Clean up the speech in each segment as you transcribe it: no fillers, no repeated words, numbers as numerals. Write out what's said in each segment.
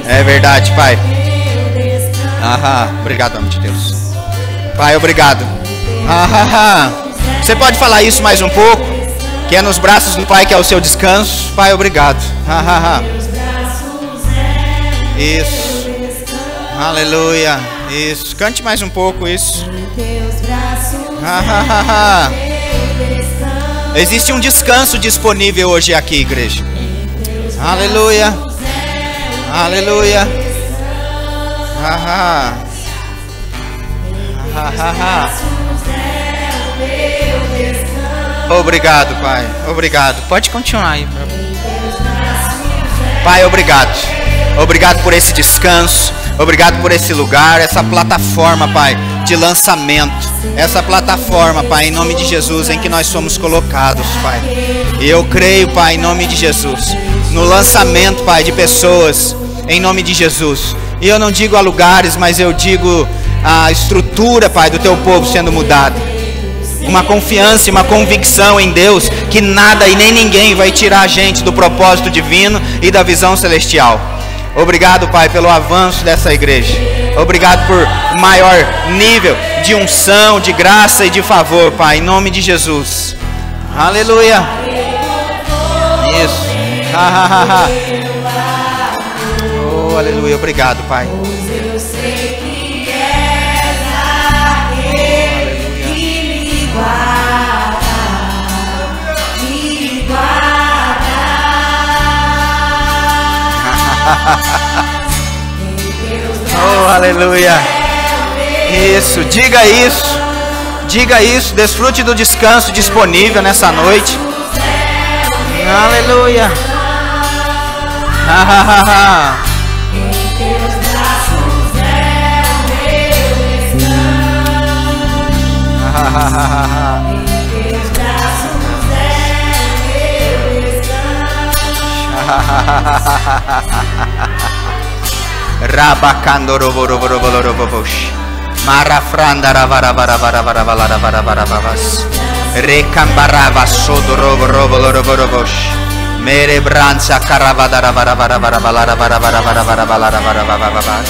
É verdade, Pai. Obrigado, homem de Deus. Pai, obrigado. Você pode falar isso mais um pouco? Que é nos braços do Pai que é o seu descanso. Pai, obrigado. Isso. Aleluia. Isso. Cante mais um pouco isso. Existe um descanso disponível hoje aqui, igreja. Aleluia. Aleluia. Obrigado, Pai. Obrigado. Pode continuar aí. Pai, obrigado. Obrigado por esse descanso. Obrigado por esse lugar, essa plataforma, Pai, de lançamento. Essa plataforma, Pai, em nome de Jesus, em que nós somos colocados, Pai. E eu creio, Pai, em nome de Jesus, no lançamento, Pai, de pessoas, em nome de Jesus. E eu não digo a lugares, mas eu digo a estrutura, Pai, do Teu povo sendo mudada. Uma confiança e uma convicção em Deus, que nada e nem ninguém vai tirar a gente do propósito divino e da visão celestial. Obrigado, Pai, pelo avanço dessa igreja. Obrigado por maior nível de unção, de graça e de favor, Pai, em nome de Jesus. Aleluia. Isso. Oh, aleluia. Obrigado, Pai. Oh, aleluia. Isso, diga isso. Diga isso, desfrute do descanso disponível nessa noite. Aleluia. Rabacando robo robo robo robo bosh. Marafranda ravaravaravaravaravaravaravas. Recambarava sodo robo robo robo robo. Mere branca caravadaravaravaravaravaravaravaravaravaravaravaravaravaravas.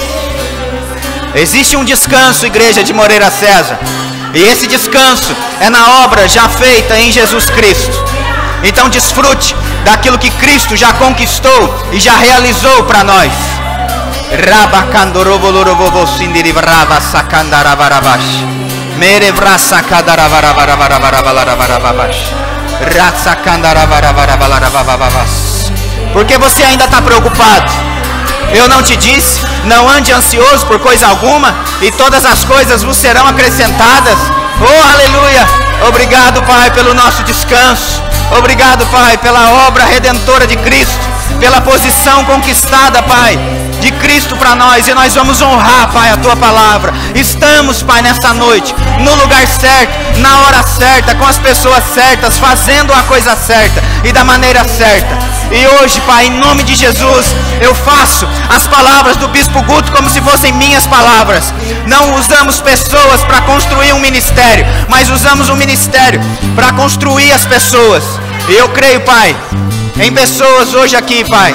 Existe um descanso, igreja de Moreira César. E esse descanso é na obra já feita em Jesus Cristo. Então desfrute daquilo que Cristo já conquistou e já realizou para nós. Rabacandorovolorovo sindirivrava sacandaravarabash. Merevrasa cadaravaravaravaravaravaravaravash. Ratsacandaravaravaravaravavaravas. Porque você ainda está preocupado? Eu não te disse, não ande ansioso por coisa alguma, e todas as coisas vos serão acrescentadas. Oh, aleluia! Obrigado, Pai, pelo nosso descanso. Obrigado, Pai, pela obra redentora de Cristo, pela posição conquistada, Pai, de Cristo para nós. E nós vamos honrar, Pai, a Tua palavra. Estamos, Pai, nessa noite, no lugar certo, na hora certa, com as pessoas certas, fazendo a coisa certa e da maneira certa. E hoje, Pai, em nome de Jesus, eu faço as palavras do Bispo Guto como se fossem minhas palavras. Não usamos pessoas para construir um ministério, mas usamos um ministério para construir as pessoas. E eu creio, Pai, em pessoas hoje aqui, Pai,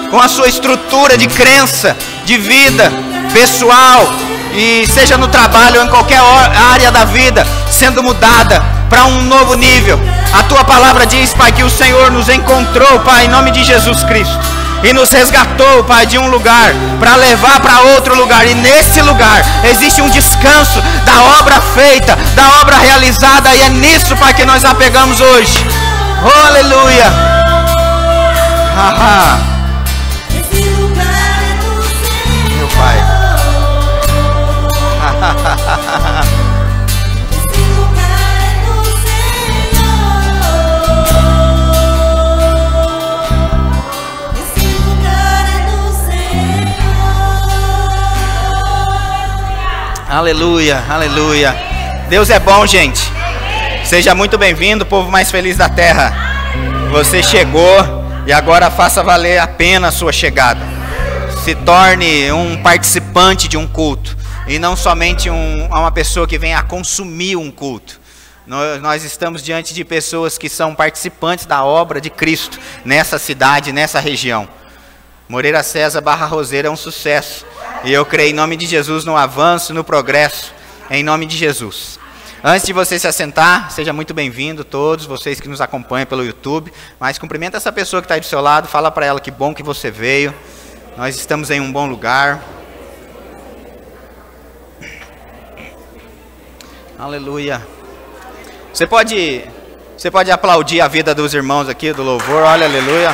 com a sua estrutura de crença, de vida pessoal, e seja no trabalho ou em qualquer área da vida, sendo mudada para um novo nível. A Tua palavra diz, Pai, que o Senhor nos encontrou, Pai, em nome de Jesus Cristo, e nos resgatou, Pai, de um lugar para levar para outro lugar. E nesse lugar existe um descanso da obra feita, da obra realizada. E é nisso, Pai, que nós apegamos hoje. Oh, aleluia. Meu Pai. Aleluia, aleluia. Deus é bom, gente. Seja muito bem-vindo, povo mais feliz da terra. Você chegou e agora faça valer a pena a sua chegada. Se torne um participante de um culto e não somente uma pessoa que vem a consumir um culto. Nós estamos diante de pessoas que são participantes da obra de Cristo nessa cidade, nessa região. Moreira César / Roseira é um sucesso. E eu creio em nome de Jesus no avanço, no progresso, em nome de Jesus. Antes de você se assentar, seja muito bem-vindo, todos vocês que nos acompanham pelo YouTube. Mas cumprimenta essa pessoa que está aí do seu lado, fala para ela que bom que você veio. Nós estamos em um bom lugar. Aleluia. Você pode aplaudir a vida dos irmãos aqui do louvor. Olha, aleluia.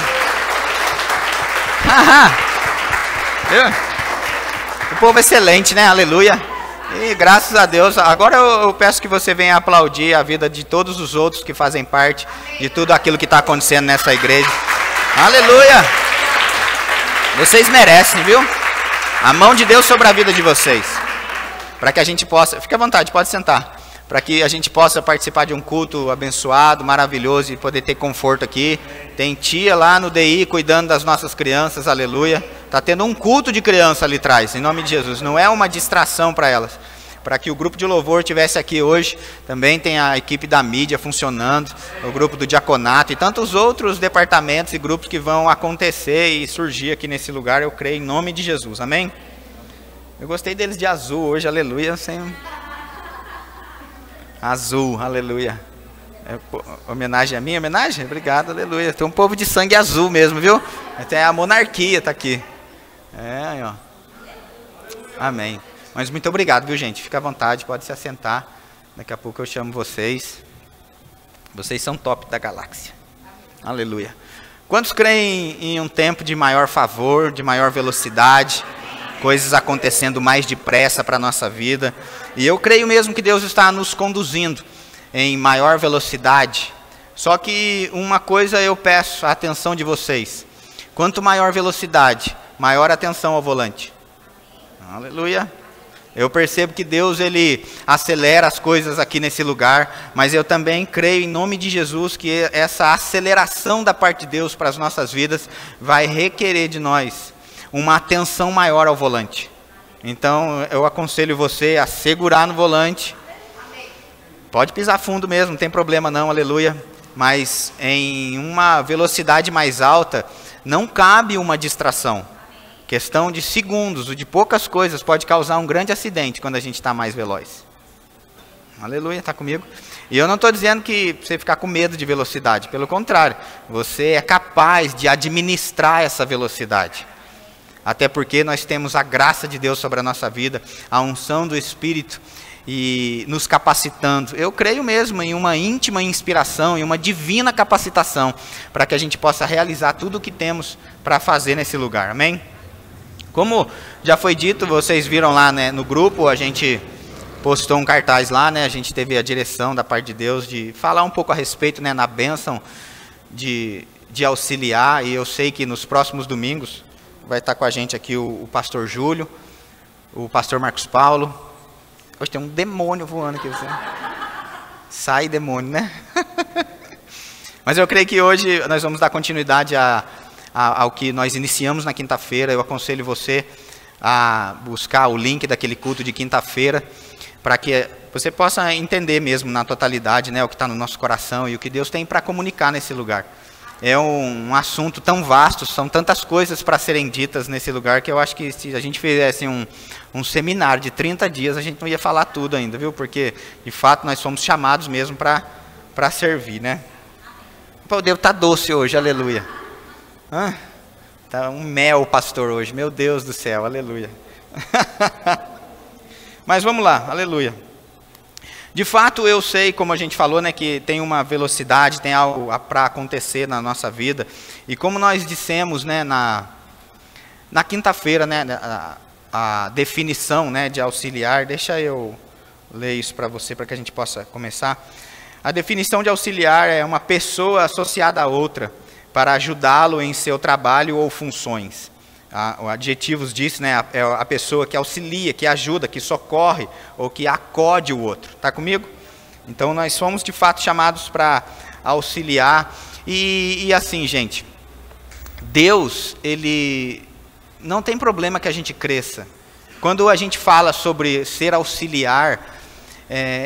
O povo é excelente, né? Aleluia. E graças a Deus. Agora eu peço que você venha aplaudir a vida de todos os outros que fazem parte de tudo aquilo que está acontecendo nessa igreja. Aleluia. Vocês merecem, viu? A mão de Deus sobre a vida de vocês. Para que a gente possa... Fique à vontade, pode sentar. Para que a gente possa participar de um culto abençoado, maravilhoso e poder ter conforto aqui. Tem tia lá no DI cuidando das nossas crianças, aleluia. Está tendo um culto de criança ali atrás, em nome de Jesus. Não é uma distração para elas. Para que o grupo de louvor estivesse aqui hoje, também tem a equipe da mídia funcionando, o grupo do diaconato e tantos outros departamentos e grupos que vão acontecer e surgir aqui nesse lugar, eu creio em nome de Jesus, amém? Eu gostei deles de azul hoje, aleluia. Azul, aleluia. É homenagem a minha? Homenagem? Obrigado, aleluia. Tem um povo de sangue azul mesmo, viu? Até a monarquia está aqui. É, ó. Amém. Mas muito obrigado, viu, gente? Fica à vontade, pode se assentar. Daqui a pouco eu chamo vocês. Vocês são top da galáxia. Aleluia. Quantos creem em um tempo de maior favor, de maior velocidade? Coisas acontecendo mais depressa para a nossa vida. E eu creio mesmo que Deus está nos conduzindo em maior velocidade. Só que uma coisa eu peço a atenção de vocês. Quanto maior velocidade, maior atenção ao volante. Aleluia. Eu percebo que Deus, Ele acelera as coisas aqui nesse lugar, mas eu também creio em nome de Jesus que essa aceleração da parte de Deus para as nossas vidas vai requerer de nós uma atenção maior ao volante. Então, eu aconselho você a segurar no volante. Pode pisar fundo mesmo, não tem problema não, aleluia. Mas em uma velocidade mais alta, não cabe uma distração. Questão de segundos, ou de poucas coisas, pode causar um grande acidente quando a gente está mais veloz. Aleluia, está comigo? E eu não estou dizendo que você ficar com medo de velocidade. Pelo contrário, você é capaz de administrar essa velocidade. Até porque nós temos a graça de Deus sobre a nossa vida, a unção do Espírito e nos capacitando. Eu creio mesmo em uma íntima inspiração, em uma divina capacitação, para que a gente possa realizar tudo o que temos para fazer nesse lugar. Amém? Como já foi dito, vocês viram lá, né, no grupo, a gente postou um cartaz lá, né, a gente teve a direção da parte de Deus de falar um pouco a respeito, né, na bênção de auxiliar, e eu sei que nos próximos domingos vai estar com a gente aqui o pastor Júlio, o pastor Marcos Paulo. Hoje tem um demônio voando aqui. Você. Sai demônio, né? Mas eu creio que hoje nós vamos dar continuidade ao que nós iniciamos na quinta-feira. Eu aconselho você a buscar o link daquele culto de quinta-feira, para que você possa entender mesmo na totalidade, né, o que está no nosso coração e o que Deus tem para comunicar nesse lugar. É um assunto tão vasto, são tantas coisas para serem ditas nesse lugar, que eu acho que se a gente fizesse um seminário de 30 dias, a gente não ia falar tudo ainda, viu? Porque, de fato, nós somos chamados mesmo para servir, né? Pô, Deus está doce hoje, aleluia. Tá um mel, pastor, hoje, meu Deus do céu, aleluia. Mas vamos lá, aleluia. De fato, eu sei, como a gente falou, né, que tem uma velocidade, tem algo para acontecer na nossa vida. E como nós dissemos, né, na quinta-feira, né, a definição, né, de auxiliar, deixa eu ler isso para você, para que a gente possa começar. A definição de auxiliar é uma pessoa associada a outra para ajudá-lo em seu trabalho ou funções. O adjetivos disso, né, é a pessoa que auxilia, que ajuda, que socorre ou que acode o outro. Está comigo? Então nós somos de fato chamados para auxiliar. E assim, gente, Deus, Ele não tem problema que a gente cresça. Quando a gente fala sobre ser auxiliar,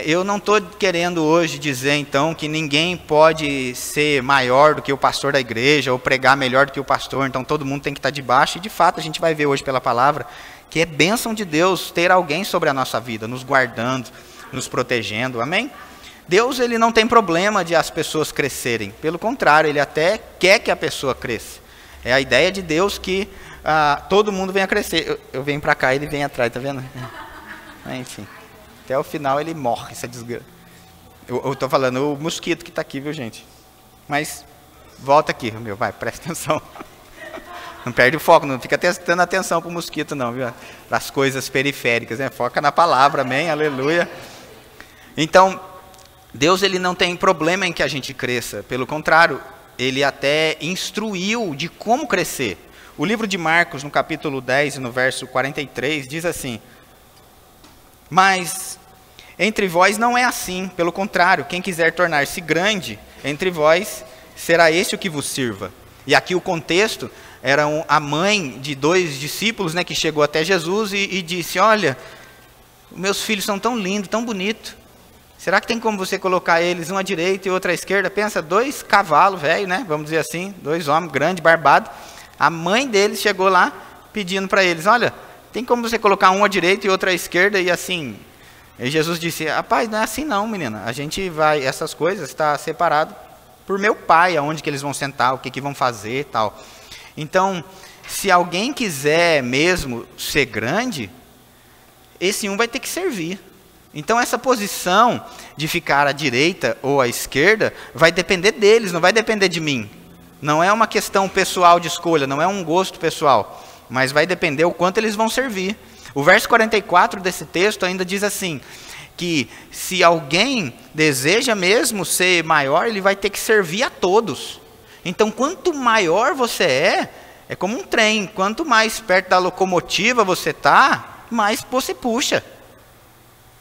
Eu não estou querendo hoje dizer, então, que ninguém pode ser maior do que o pastor da igreja, ou pregar melhor do que o pastor, então todo mundo tem que estar debaixo, e de fato a gente vai ver hoje pela palavra, que é bênção de Deus ter alguém sobre a nossa vida, nos guardando, nos protegendo, amém? Deus, ele não tem problema de as pessoas crescerem, pelo contrário, ele até quer que a pessoa cresça. É a ideia de Deus que todo mundo venha crescer. Eu venho para cá, ele vem atrás, tá vendo? Enfim. Até o final ele morre, essa desgraça. Eu estou falando o mosquito que está aqui, viu, gente? Mas, volta aqui, meu, vai, presta atenção. Não perde o foco, não fica dando atenção para o mosquito, não, viu? Para as coisas periféricas, né? Foca na palavra, amém, aleluia. Então, Deus, ele não tem problema em que a gente cresça. Pelo contrário, ele até instruiu de como crescer. O livro de Marcos, no capítulo 10, no verso 43, diz assim: mas entre vós não é assim, pelo contrário, quem quiser tornar-se grande entre vós, será esse o que vos sirva. E aqui o contexto era a mãe de 2 discípulos, né, que chegou até Jesus e disse: olha, meus filhos são tão lindos, tão bonitos, será que tem como você colocar eles um à direita e outro à esquerda? Pensa, 2 cavalos velhos, né, vamos dizer assim, 2 homens grandes, barbados. A mãe deles chegou lá pedindo para eles: olha, tem como você colocar um à direita e outro à esquerda e assim? E Jesus disse: rapaz, não é assim não, menina. A gente vai, essas coisas está separado por meu pai, aonde que eles vão sentar, o que que vão fazer e tal. Então, se alguém quiser mesmo ser grande, esse um vai ter que servir. Então, essa posição de ficar à direita ou à esquerda vai depender deles, não vai depender de mim. Não é uma questão pessoal de escolha, não é um gosto pessoal, mas vai depender o quanto eles vão servir. O verso 44 desse texto ainda diz assim, que se alguém deseja mesmo ser maior, ele vai ter que servir a todos. Então, quanto maior você é como um trem, quanto mais perto da locomotiva você está, mais você puxa.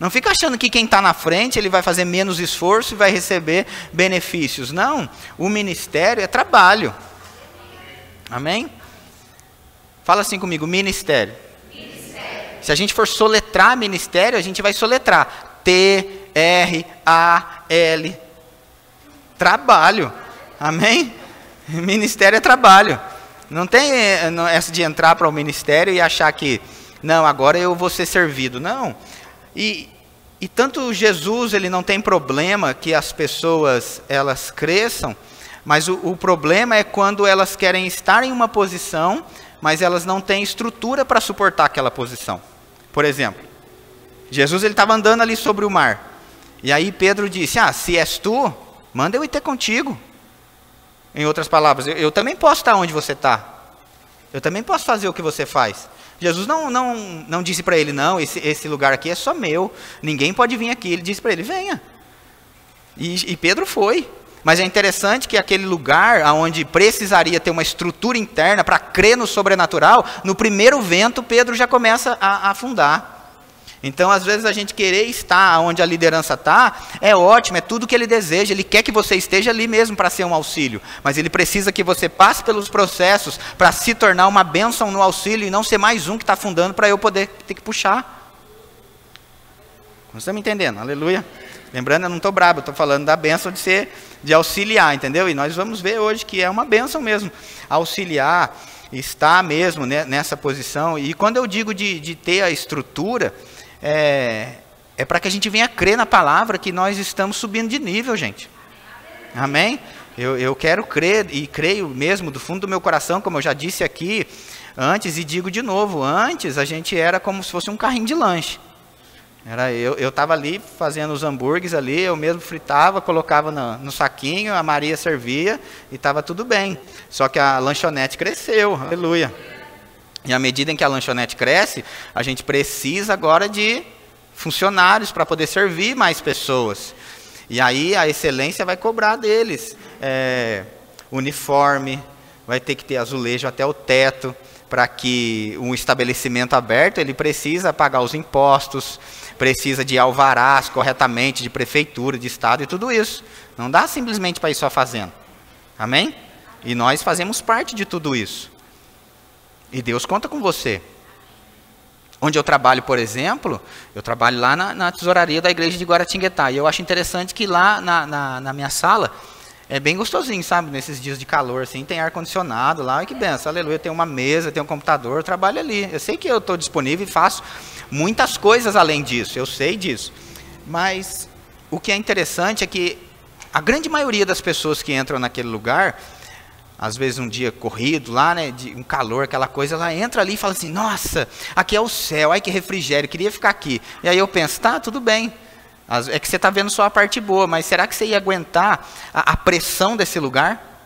Não fica achando que quem está na frente, ele vai fazer menos esforço e vai receber benefícios. Não, o ministério é trabalho. Amém? Fala assim comigo, ministério. Se a gente for soletrar ministério, a gente vai soletrar T-R-A-L. Trabalho. Amém? Ministério é trabalho. Não tem essa de entrar para o ministério e achar que, não, agora eu vou ser servido. Não. E tanto Jesus, ele não tem problema que as pessoas, elas cresçam, mas o problema é quando elas querem estar em uma posição, mas elas não têm estrutura para suportar aquela posição. Por exemplo, Jesus estava andando ali sobre o mar. E aí Pedro disse: se és tu, manda eu ir ter contigo. Em outras palavras, eu também posso estar onde você está. Eu também posso fazer o que você faz. Jesus não disse para ele: não, esse lugar aqui é só meu. Ninguém pode vir aqui. Ele disse para ele: venha. E Pedro foi. Mas é interessante que aquele lugar onde precisaria ter uma estrutura interna para crer no sobrenatural, no primeiro vento, Pedro já começa a afundar. Então, às vezes, a gente querer estar onde a liderança está, é ótimo, é tudo que ele deseja. Ele quer que você esteja ali mesmo para ser um auxílio. Mas ele precisa que você passe pelos processos para se tornar uma bênção no auxílio e não ser mais um que está afundando para eu poder ter que puxar. Você está me entendendo? Aleluia. Lembrando, eu não estou brabo, eu estou falando da bênção de auxiliar, entendeu? E nós vamos ver hoje que é uma bênção mesmo. Auxiliar, estar mesmo nessa posição. E quando eu digo de ter a estrutura, é para que a gente venha crer na palavra que nós estamos subindo de nível, gente. Amém? Eu quero crer, e creio mesmo do fundo do meu coração, como eu já disse aqui antes, e digo de novo, antes a gente era como se fosse um carrinho de lanche. Eu estava ali fazendo os hambúrgueres ali, eu mesmo fritava, colocava no saquinho, a Maria servia e estava tudo bem. Só que a lanchonete cresceu, aleluia. E à medida em que a lanchonete cresce, a gente precisa agora de funcionários para poder servir mais pessoas. E aí a excelência vai cobrar deles. Uniforme, vai ter que ter azulejo até o teto, para que um estabelecimento aberto, ele precisa pagar os impostos, precisa de alvarás corretamente, de prefeitura, de estado e tudo isso. Não dá simplesmente para ir só fazendo. Amém? E nós fazemos parte de tudo isso. E Deus conta com você. Onde eu trabalho, por exemplo, eu trabalho lá na tesouraria da igreja de Guaratinguetá. E eu acho interessante que lá na minha sala é bem gostosinho, sabe? Nesses dias de calor, assim, tem ar-condicionado lá. E que benção, aleluia. Tem uma mesa, tem um computador, eu trabalho ali. Eu sei que eu estou disponível e faço muitas coisas além disso, eu sei disso. Mas o que é interessante é que a grande maioria das pessoas que entram naquele lugar, às vezes um dia corrido lá, né, de um calor, aquela coisa, ela entra ali e fala assim, nossa, aqui é o céu, ai que refrigério, queria ficar aqui. E aí eu penso, tá, tudo bem, é que você está vendo só a parte boa, mas será que você ia aguentar a pressão desse lugar?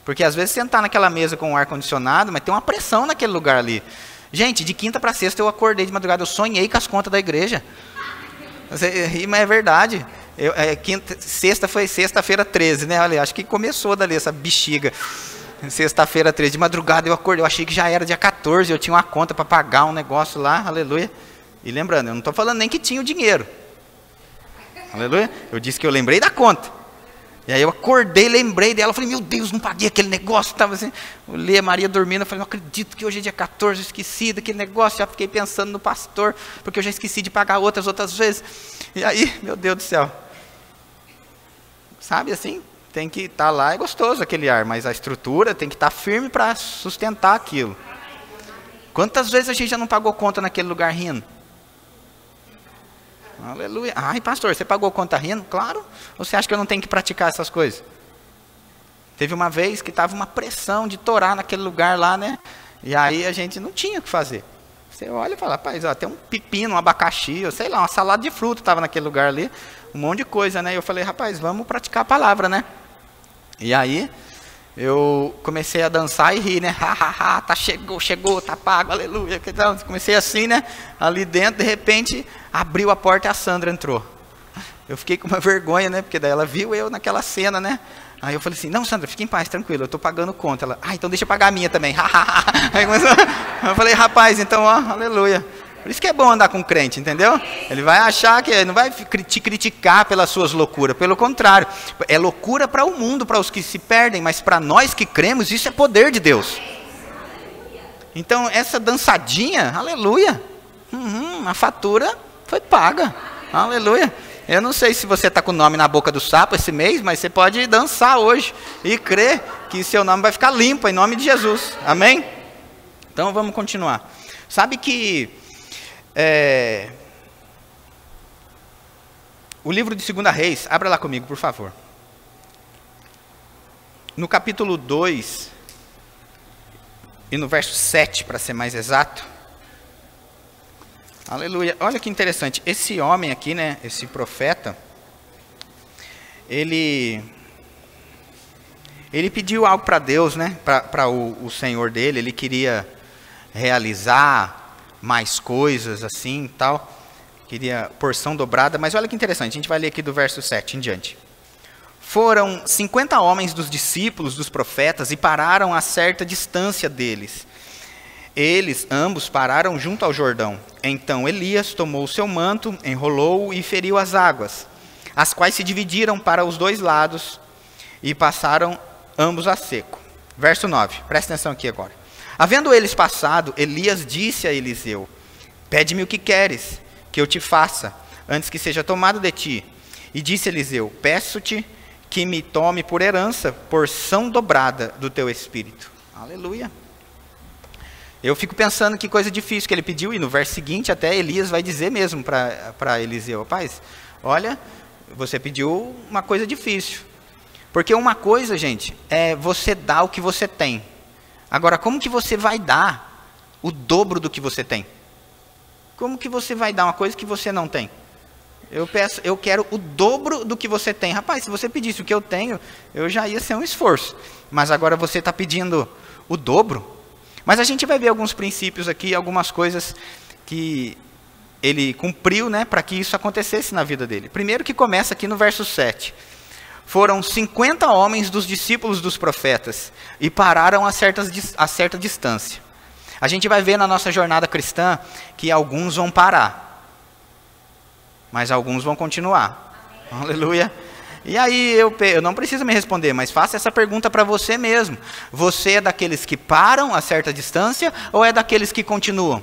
Porque às vezes você está naquela mesa com o ar-condicionado, mas tem uma pressão naquele lugar ali. Gente, de quinta para sexta eu acordei de madrugada, eu sonhei com as contas da igreja. Mas é verdade. Sexta foi sexta-feira 13, né? Olha, acho que começou dali essa bexiga. Sexta-feira 13, de madrugada eu acordei, eu achei que já era dia 14, eu tinha uma conta para pagar um negócio lá, aleluia. E lembrando, eu não estou falando nem que tinha o dinheiro. Aleluia. Eu disse que eu lembrei da conta. E aí eu acordei, lembrei dela, falei, meu Deus, não paguei aquele negócio. Estava assim, olhei a Maria dormindo, eu falei, não acredito que hoje é dia 14, eu esqueci daquele negócio, já fiquei pensando no pastor, porque eu já esqueci de pagar outras vezes. E aí, meu Deus do céu. Sabe assim, tem que estar lá, é gostoso aquele ar, mas a estrutura tem que estar firme para sustentar aquilo. Quantas vezes a gente já não pagou conta naquele lugar rindo? Aleluia. Ai, pastor, você pagou conta rindo? Claro. Ou você acha que eu não tenho que praticar essas coisas? Teve uma vez que estava uma pressão de torar naquele lugar lá, né? E aí a gente não tinha o que fazer. Você olha e fala, rapaz, ó, tem um pepino, um abacaxi, ou sei lá, uma salada de fruta estava naquele lugar ali, um monte de coisa, né? E eu falei, rapaz, vamos praticar a palavra, né? E aí eu comecei a dançar e rir, né? Tá, chegou, tá pago, aleluia. Então, comecei assim, né? Ali dentro, de repente, abriu a porta e a Sandra entrou. Eu fiquei com uma vergonha, né? Porque daí ela viu eu naquela cena, né? Aí eu falei assim, não, Sandra, fique em paz, tranquilo, eu estou pagando conta. Ela, então deixa eu pagar a minha também. Aí eu falei, rapaz, então, ó, aleluia. Por isso que é bom andar com crente, entendeu? Ele vai achar que não vai te criticar pelas suas loucuras. Pelo contrário, é loucura para o mundo, para os que se perdem, mas para nós que cremos, isso é poder de Deus. Então, essa dançadinha, aleluia, a fatura foi paga, aleluia. Eu não sei se você está com o nome na boca do sapo esse mês, mas você pode dançar hoje e crer que seu nome vai ficar limpo em nome de Jesus, amém? Então, vamos continuar. Sabe que o livro de 2 Reis, abra lá comigo, por favor. No capítulo 2, e no verso 7, para ser mais exato. Aleluia. Olha que interessante. Esse homem aqui, né, esse profeta, ele pediu algo para Deus, né, para o Senhor dele. Ele queria realizar mais coisas assim, tal. Queria porção dobrada, mas olha que interessante, a gente vai ler aqui do verso 7 em diante. Foram 50 homens dos discípulos dos profetas e pararam a certa distância deles. Eles, ambos, pararam junto ao Jordão. Então Elias tomou o seu manto, enrolou-o e feriu as águas, as quais se dividiram para os dois lados e passaram ambos a seco. Verso 9, presta atenção aqui agora. Havendo eles passado, Elias disse a Eliseu, pede-me o que queres, que eu te faça, antes que seja tomado de ti. E disse Eliseu, peço-te que me tome por herança, porção dobrada do teu espírito. Aleluia. Eu fico pensando que coisa difícil que ele pediu, e no verso seguinte até Elias vai dizer mesmo para Eliseu, rapaz, olha, você pediu uma coisa difícil. Porque uma coisa, gente, é você dar o que você tem. Agora, como que você vai dar o dobro do que você tem? Como que você vai dar uma coisa que você não tem? Eu quero o dobro do que você tem. Rapaz, se você pedisse o que eu tenho, eu já ia ser um esforço. Mas agora você está pedindo o dobro. Mas a gente vai ver alguns princípios aqui, algumas coisas que ele cumpriu, né, para que isso acontecesse na vida dele. Primeiro que começa aqui no verso 7. Foram 50 homens dos discípulos dos profetas e pararam a certa distância. A gente vai ver na nossa jornada cristã que alguns vão parar, mas alguns vão continuar. Amém. Aleluia. E aí eu não preciso me responder, mas faça essa pergunta para você mesmo. Você é daqueles que param a certa distância ou é daqueles que continuam?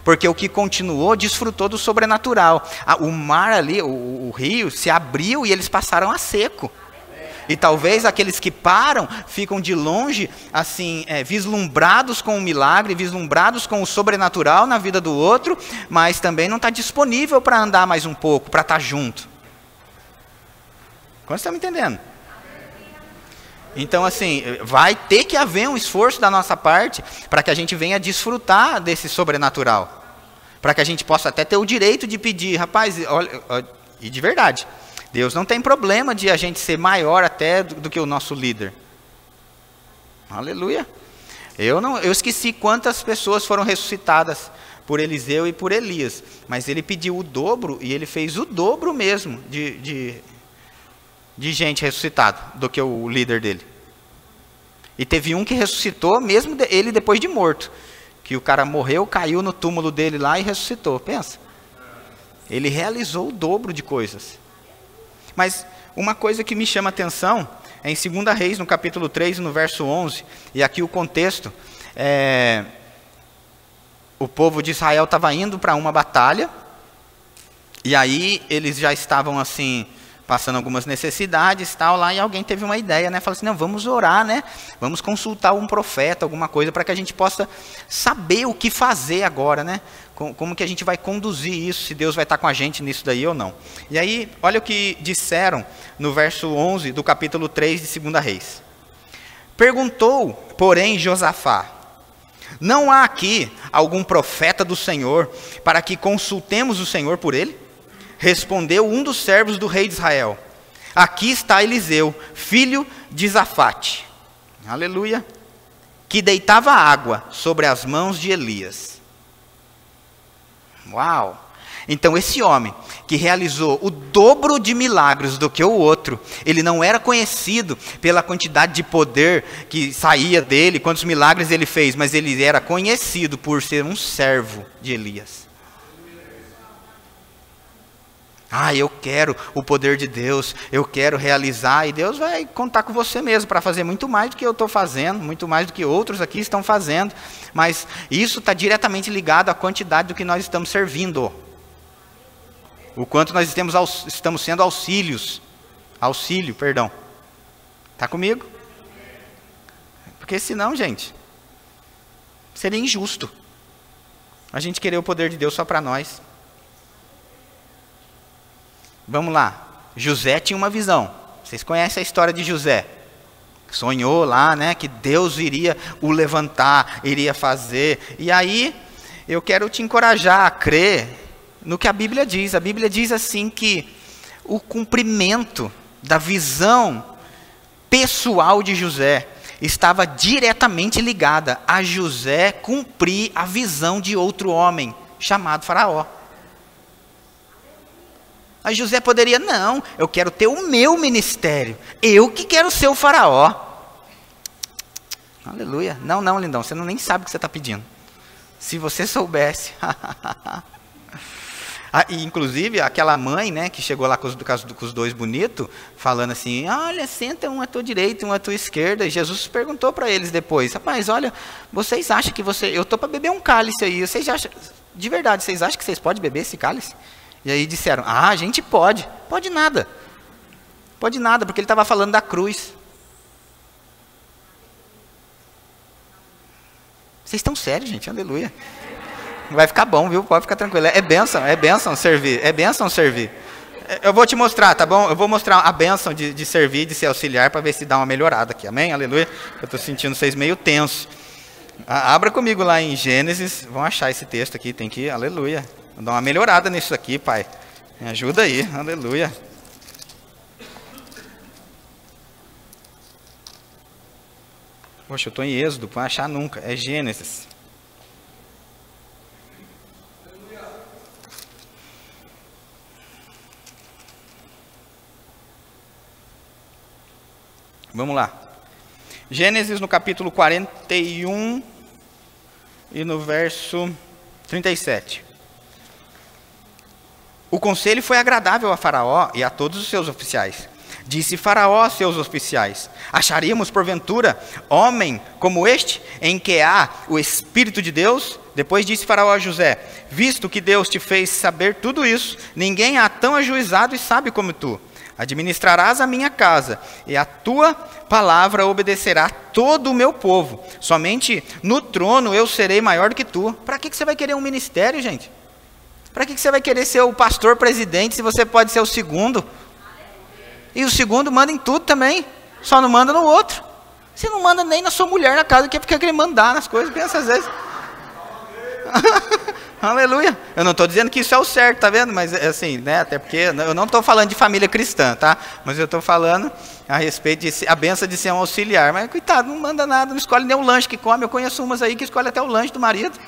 Porque o que continuou desfrutou do sobrenatural. O mar ali, o rio, se abriu e eles passaram a seco. E talvez aqueles que param, ficam de longe, assim, vislumbrados com o milagre, vislumbrados com o sobrenatural na vida do outro, mas também não está disponível para andar mais um pouco, para estar junto. Como você está me entendendo? Então, assim, vai ter que haver um esforço da nossa parte para que a gente venha desfrutar desse sobrenatural. Para que a gente possa até ter o direito de pedir, rapaz, olha, e de verdade, Deus não tem problema de a gente ser maior até do que o nosso líder. Aleluia. Eu esqueci quantas pessoas foram ressuscitadas por Eliseu e por Elias. Mas ele pediu o dobro e ele fez o dobro mesmo de gente ressuscitada do que o líder dele. E teve um que ressuscitou mesmo ele depois de morto. Que o cara morreu, caiu no túmulo dele lá e ressuscitou. Pensa. Ele realizou o dobro de coisas. Mas uma coisa que me chama a atenção é em 2 Reis, no capítulo 3, no verso 11, e aqui o contexto, o povo de Israel estava indo para uma batalha, e aí eles já estavam assim, passando algumas necessidades tal, lá, e alguém teve uma ideia, né? Falou assim, não, vamos orar, né? Vamos consultar um profeta, alguma coisa, para que a gente possa saber o que fazer agora, né? Como que a gente vai conduzir isso, se Deus vai estar com a gente nisso daí ou não. E aí, olha o que disseram no verso 11 do capítulo 3 de 2 Reis. Perguntou, porém, Josafá, não há aqui algum profeta do Senhor para que consultemos o Senhor por ele? Respondeu um dos servos do rei de Israel, aqui está Eliseu, filho de Zafate, aleluia, que deitava água sobre as mãos de Elias. Uau! Então esse homem que realizou o dobro de milagres do que o outro, ele não era conhecido pela quantidade de poder que saía dele, quantos milagres ele fez, mas ele era conhecido por ser um servo de Elias. Eu quero o poder de Deus, eu quero realizar, e Deus vai contar com você mesmo para fazer muito mais do que eu estou fazendo, muito mais do que outros aqui estão fazendo, mas isso está diretamente ligado à quantidade do que nós estamos servindo, o quanto nós estamos sendo auxílio, está comigo? Porque senão, gente, seria injusto a gente querer o poder de Deus só para nós. Vamos lá, José tinha uma visão, vocês conhecem a história de José, sonhou lá, né, que Deus iria o levantar, iria fazer, e aí eu quero te encorajar a crer no que a Bíblia diz assim que o cumprimento da visão pessoal de José estava diretamente ligada a José cumprir a visão de outro homem, chamado Faraó. Mas José poderia, não, eu quero ter o meu ministério. Eu que quero ser o faraó. Aleluia. Não, lindão, você nem sabe o que você está pedindo. Se você soubesse. E, inclusive, aquela mãe, né, que chegou lá com os dois bonitos, falando assim, olha, senta um à tua direita e um à tua esquerda. E Jesus perguntou para eles depois, rapaz, olha, vocês acham que eu estou para beber um cálice aí, vocês acham, de verdade, vocês acham que vocês podem beber esse cálice? E aí disseram, a gente pode. Pode nada, porque ele estava falando da cruz. Vocês estão sérios, gente, aleluia. Vai ficar bom, viu? Pode ficar tranquilo. É bênção servir. Eu vou te mostrar, tá bom? Eu vou mostrar a bênção de servir, de ser auxiliar, para ver se dá uma melhorada aqui, amém? Aleluia. Eu estou sentindo vocês meio tensos. Abra comigo lá em Gênesis, vão achar esse texto aqui, tem que, aleluia. Vou dar uma melhorada nisso aqui, pai. Me ajuda aí, aleluia. Poxa, eu estou em Êxodo, não achar nunca. É Gênesis. Vamos lá. Gênesis no capítulo 41 e no verso 37. O conselho foi agradável a Faraó e a todos os seus oficiais. Disse Faraó a seus oficiais, acharíamos porventura homem como este, em que há o Espírito de Deus? Depois disse Faraó a José: visto que Deus te fez saber tudo isso, ninguém há tão ajuizado e sábio como tu. Administrarás a minha casa, e a tua palavra obedecerá todo o meu povo. Somente no trono eu serei maior do que tu. Para que você vai querer um ministério, gente? Para que você vai querer ser o pastor presidente se você pode ser o segundo? E o segundo manda em tudo também, só não manda no outro. Você não manda nem na sua mulher na casa, que é porque quer mandar nas coisas, pensa às vezes. Aleluia. Eu não estou dizendo que isso é o certo, tá vendo? Mas assim, né? Até porque eu não estou falando de família cristã, tá? Mas eu estou falando a respeito de a benção de ser um auxiliar. Mas coitado, não manda nada, não escolhe nem o lanche que come. Eu conheço umas aí que escolhe até o lanche do marido.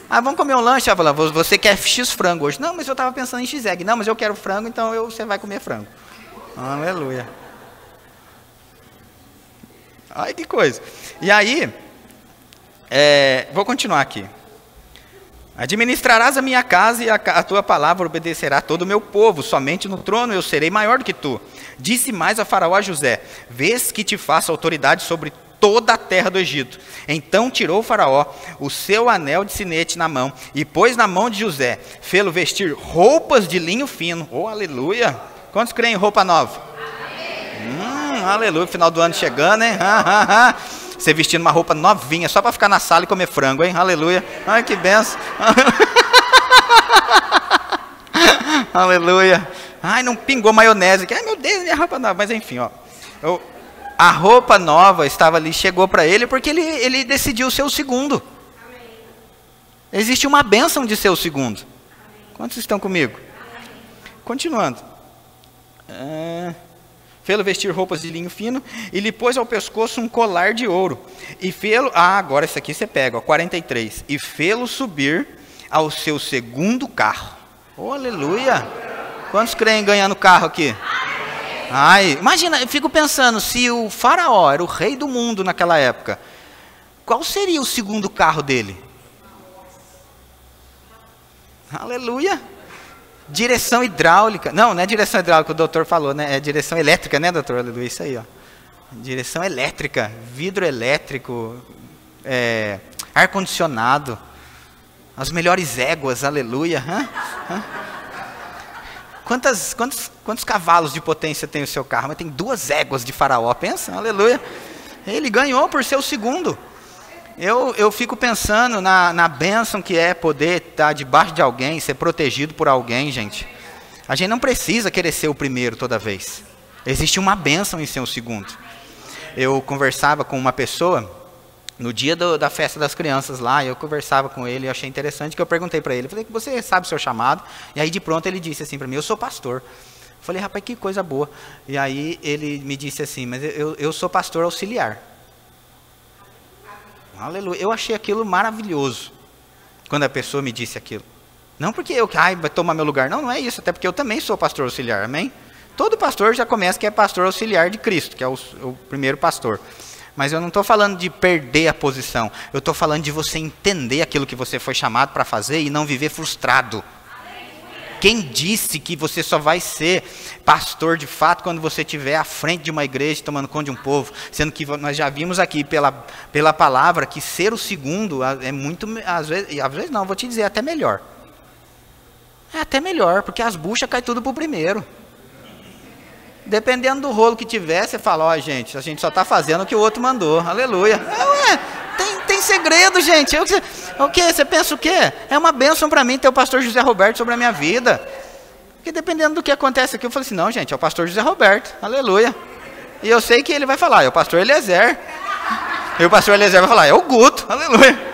Ah, vamos comer um lanche? Ela fala: você quer X frango hoje? Não, mas eu estava pensando em X-egg. Não, mas eu quero frango, então você vai comer frango. Aleluia. Ai, que coisa. E aí, vou continuar aqui. Administrarás a minha casa, e a tua palavra obedecerá a todo o meu povo. Somente no trono eu serei maior do que tu. Disse mais a Faraó a José: vês que te faço autoridade sobre toda a terra do Egito. Então tirou o Faraó o seu anel de sinete na mão, e pôs na mão de José, fê-lo vestir roupas de linho fino. Oh, aleluia! Quantos creem em roupa nova? Aleluia, final do ano chegando, hein? Você vestindo uma roupa novinha, só para ficar na sala e comer frango, hein? Aleluia. Ai, que benção. Aleluia. Ai, não pingou maionese. Ai, meu Deus, minha roupa nova. Mas enfim, ó. A roupa nova estava ali, chegou para ele, porque ele decidiu ser o segundo. Existe uma bênção de ser o segundo. Quantos estão comigo? Continuando. Fê-lo vestir roupas de linho fino, e lhe pôs ao pescoço um colar de ouro. E fê-lo, agora esse aqui você pega, ó, 43. E fê-lo subir ao seu segundo carro. Oh, aleluia! Quantos creem ganhando carro aqui? Ai, imagina, eu fico pensando, se o Faraó era o rei do mundo naquela época, qual seria o segundo carro dele? Aleluia! Direção hidráulica. Não é direção hidráulica, o doutor falou, né? É direção elétrica, né, doutor? Aleluia, isso aí, ó. Direção elétrica, vidro elétrico, ar-condicionado, as melhores éguas, aleluia. Quantos cavalos de potência tem o seu carro? Mas tem 2 éguas de Faraó, pensa, aleluia. Ele ganhou por ser o segundo. Eu fico pensando na bênção que é poder estar debaixo de alguém, ser protegido por alguém, gente. A gente não precisa querer ser o primeiro toda vez. Existe uma bênção em ser o segundo. Eu conversava com uma pessoa, no dia da festa das crianças lá, eu conversava com ele, eu achei interessante, que eu perguntei para ele, falei: você sabe o seu chamado? E aí de pronto ele disse assim para mim: eu sou pastor. Eu falei: rapaz, que coisa boa. E aí ele me disse assim: mas eu sou pastor auxiliar. Aleluia. Eu achei aquilo maravilhoso, quando a pessoa me disse aquilo. Não porque vai tomar meu lugar. Não é isso. Até porque eu também sou pastor auxiliar. Amém? Todo pastor já começa que é pastor auxiliar de Cristo, que é o primeiro pastor. Mas eu não estou falando de perder a posição. Eu estou falando de você entender aquilo que você foi chamado para fazer e não viver frustrado. Quem disse que você só vai ser pastor de fato quando você estiver à frente de uma igreja tomando conta de um povo? Sendo que nós já vimos aqui pela palavra que ser o segundo é muito, às vezes não, vou te dizer, até melhor. É até melhor, porque as buchas caem tudo para o primeiro. Dependendo do rolo que tiver, você fala: ó, gente, a gente só está fazendo o que o outro mandou. Aleluia. Tem segredo, gente. O quê? Você pensa o quê? É uma bênção para mim ter o pastor José Roberto sobre a minha vida. Porque dependendo do que acontece aqui, eu falo assim: não, gente, é o pastor José Roberto. Aleluia. E eu sei que ele vai falar: é o pastor Eliezer. E o pastor Eliezer vai falar: é o Guto. Aleluia.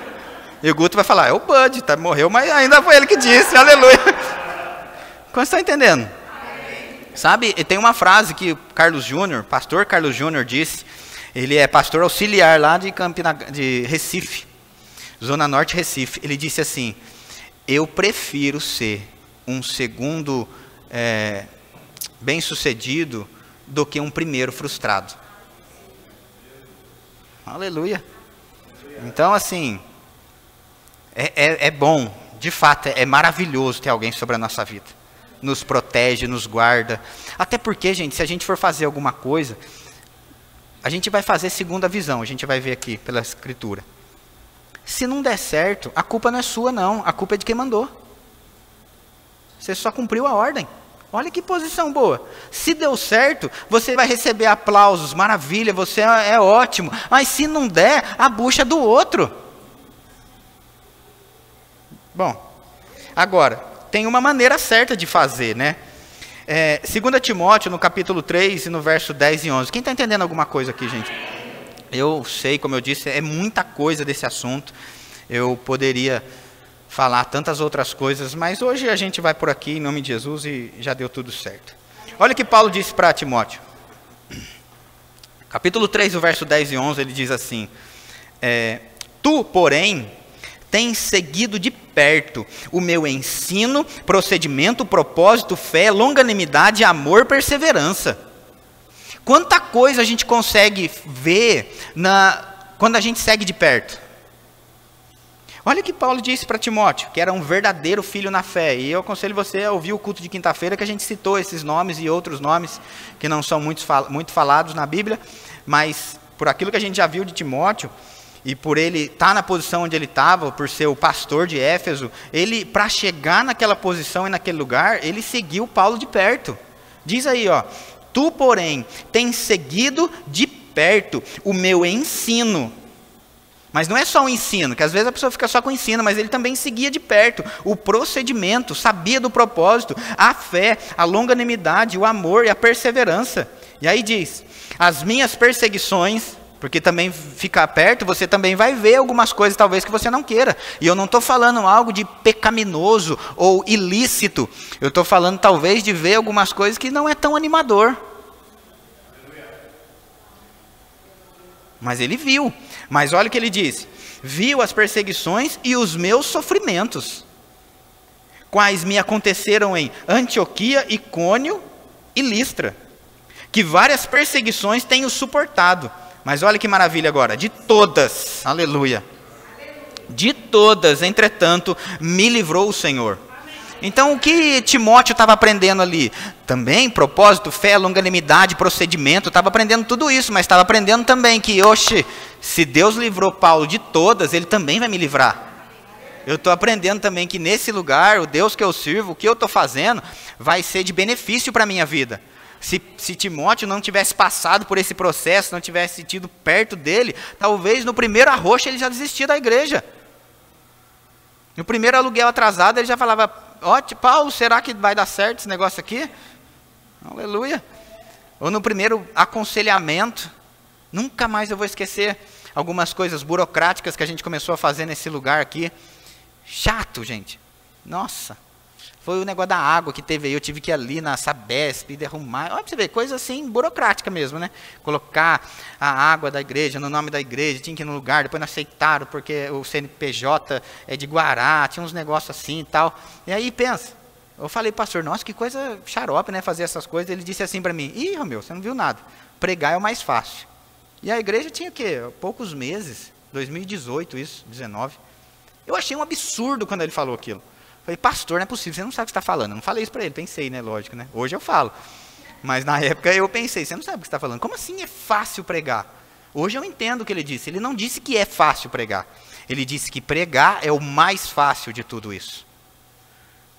E o Guto vai falar: é o Bud. Morreu, mas ainda foi ele que disse. Aleluia. Como você está entendendo? Sabe, tem uma frase que o pastor Carlos Júnior disse. Ele é pastor auxiliar lá de Recife, Zona Norte Recife. Ele disse assim: eu prefiro ser um segundo bem-sucedido do que um primeiro frustrado. Aleluia. Então, assim, é bom, de fato, é maravilhoso ter alguém sobre a nossa vida. Nos protege, nos guarda. Até porque, gente, se a gente for fazer alguma coisa, a gente vai fazer segundo a visão, a gente vai ver aqui pela escritura. Se não der certo, a culpa não é sua não, a culpa é de quem mandou. Você só cumpriu a ordem. Olha que posição boa. Se deu certo, você vai receber aplausos, maravilha, você é ótimo. Mas se não der, a bucha é do outro. Bom, agora, tem uma maneira certa de fazer, né? 2 Timóteo, no capítulo 3, e no verso 10 e 11. Quem está entendendo alguma coisa aqui, gente? Eu sei, como eu disse, é muita coisa desse assunto. Eu poderia falar tantas outras coisas, mas hoje a gente vai por aqui, em nome de Jesus, e já deu tudo certo. Olha o que Paulo disse para Timóteo. Capítulo 3, o verso 10 e 11, ele diz assim: Tu, porém, tens seguido de perto o meu ensino, procedimento, propósito, fé, longanimidade, amor, perseverança. Quanta coisa a gente consegue ver quando a gente segue de perto. Olha o que Paulo disse para Timóteo, que era um verdadeiro filho na fé. E eu aconselho você a ouvir o culto de quinta-feira, que a gente citou esses nomes e outros nomes que não são muito falados na Bíblia, mas por aquilo que a gente já viu de Timóteo, e por ele estar na posição onde ele estava, por ser o pastor de Éfeso, ele, para chegar naquela posição e naquele lugar, ele seguiu Paulo de perto. Diz aí, ó: Tu, porém, tens seguido de perto o meu ensino. Mas não é só o ensino, que às vezes a pessoa fica só com o ensino, mas ele também seguia de perto o procedimento, sabia do propósito, a fé, a longanimidade, o amor e a perseverança. E aí diz: as minhas perseguições, porque também ficar perto, você também vai ver algumas coisas talvez que você não queira. E eu não estou falando algo de pecaminoso ou ilícito, eu estou falando talvez de ver algumas coisas que não é tão animador. Mas ele viu. Mas olha o que ele diz: viu as perseguições e os meus sofrimentos, quais me aconteceram em Antioquia, Icônio e Listra, que várias perseguições tenho suportado. Mas olha que maravilha agora: de todas, aleluia, de todas, entretanto, me livrou o Senhor. Então o que Timóteo estava aprendendo ali? Também propósito, fé, longanimidade, procedimento, estava aprendendo tudo isso, mas estava aprendendo também que, oxe, se Deus livrou Paulo de todas, ele também vai me livrar. Eu estou aprendendo também que nesse lugar, o Deus que eu sirvo, o que eu estou fazendo, vai ser de benefício para a minha vida. Se Timóteo não tivesse passado por esse processo, não tivesse tido perto dele, talvez no primeiro arroxo ele já desistia da igreja. No primeiro aluguel atrasado, ele já falava: ó, Paulo, será que vai dar certo esse negócio aqui? Aleluia. Ou no primeiro aconselhamento, nunca mais eu vou esquecer algumas coisas burocráticas que a gente começou a fazer nesse lugar aqui. Chato, gente. Nossa. Foi o negócio da água que teve aí, eu tive que ir ali na Sabesp, derrumar. Olha pra você ver, coisa assim, burocrática mesmo, né? Colocar a água da igreja, no nome da igreja, tinha que ir no lugar, depois não aceitaram, porque o CNPJ é de Guará, tinha uns negócios assim e tal. E aí, pensa, eu falei, pastor, nossa, que coisa xarope, né, fazer essas coisas. Ele disse assim para mim: ih, Romeu, você não viu nada, pregar é o mais fácil. E a igreja tinha o quê? Poucos meses, 2018 isso, 19. Eu achei um absurdo quando ele falou aquilo. Falei: pastor, não é possível, você não sabe o que você está falando. Eu não falei isso para ele, pensei, né, lógico, né? Hoje eu falo. Mas na época eu pensei: você não sabe o que você está falando. Como assim é fácil pregar? Hoje eu entendo o que ele disse. Ele não disse que é fácil pregar. Ele disse que pregar é o mais fácil de tudo isso.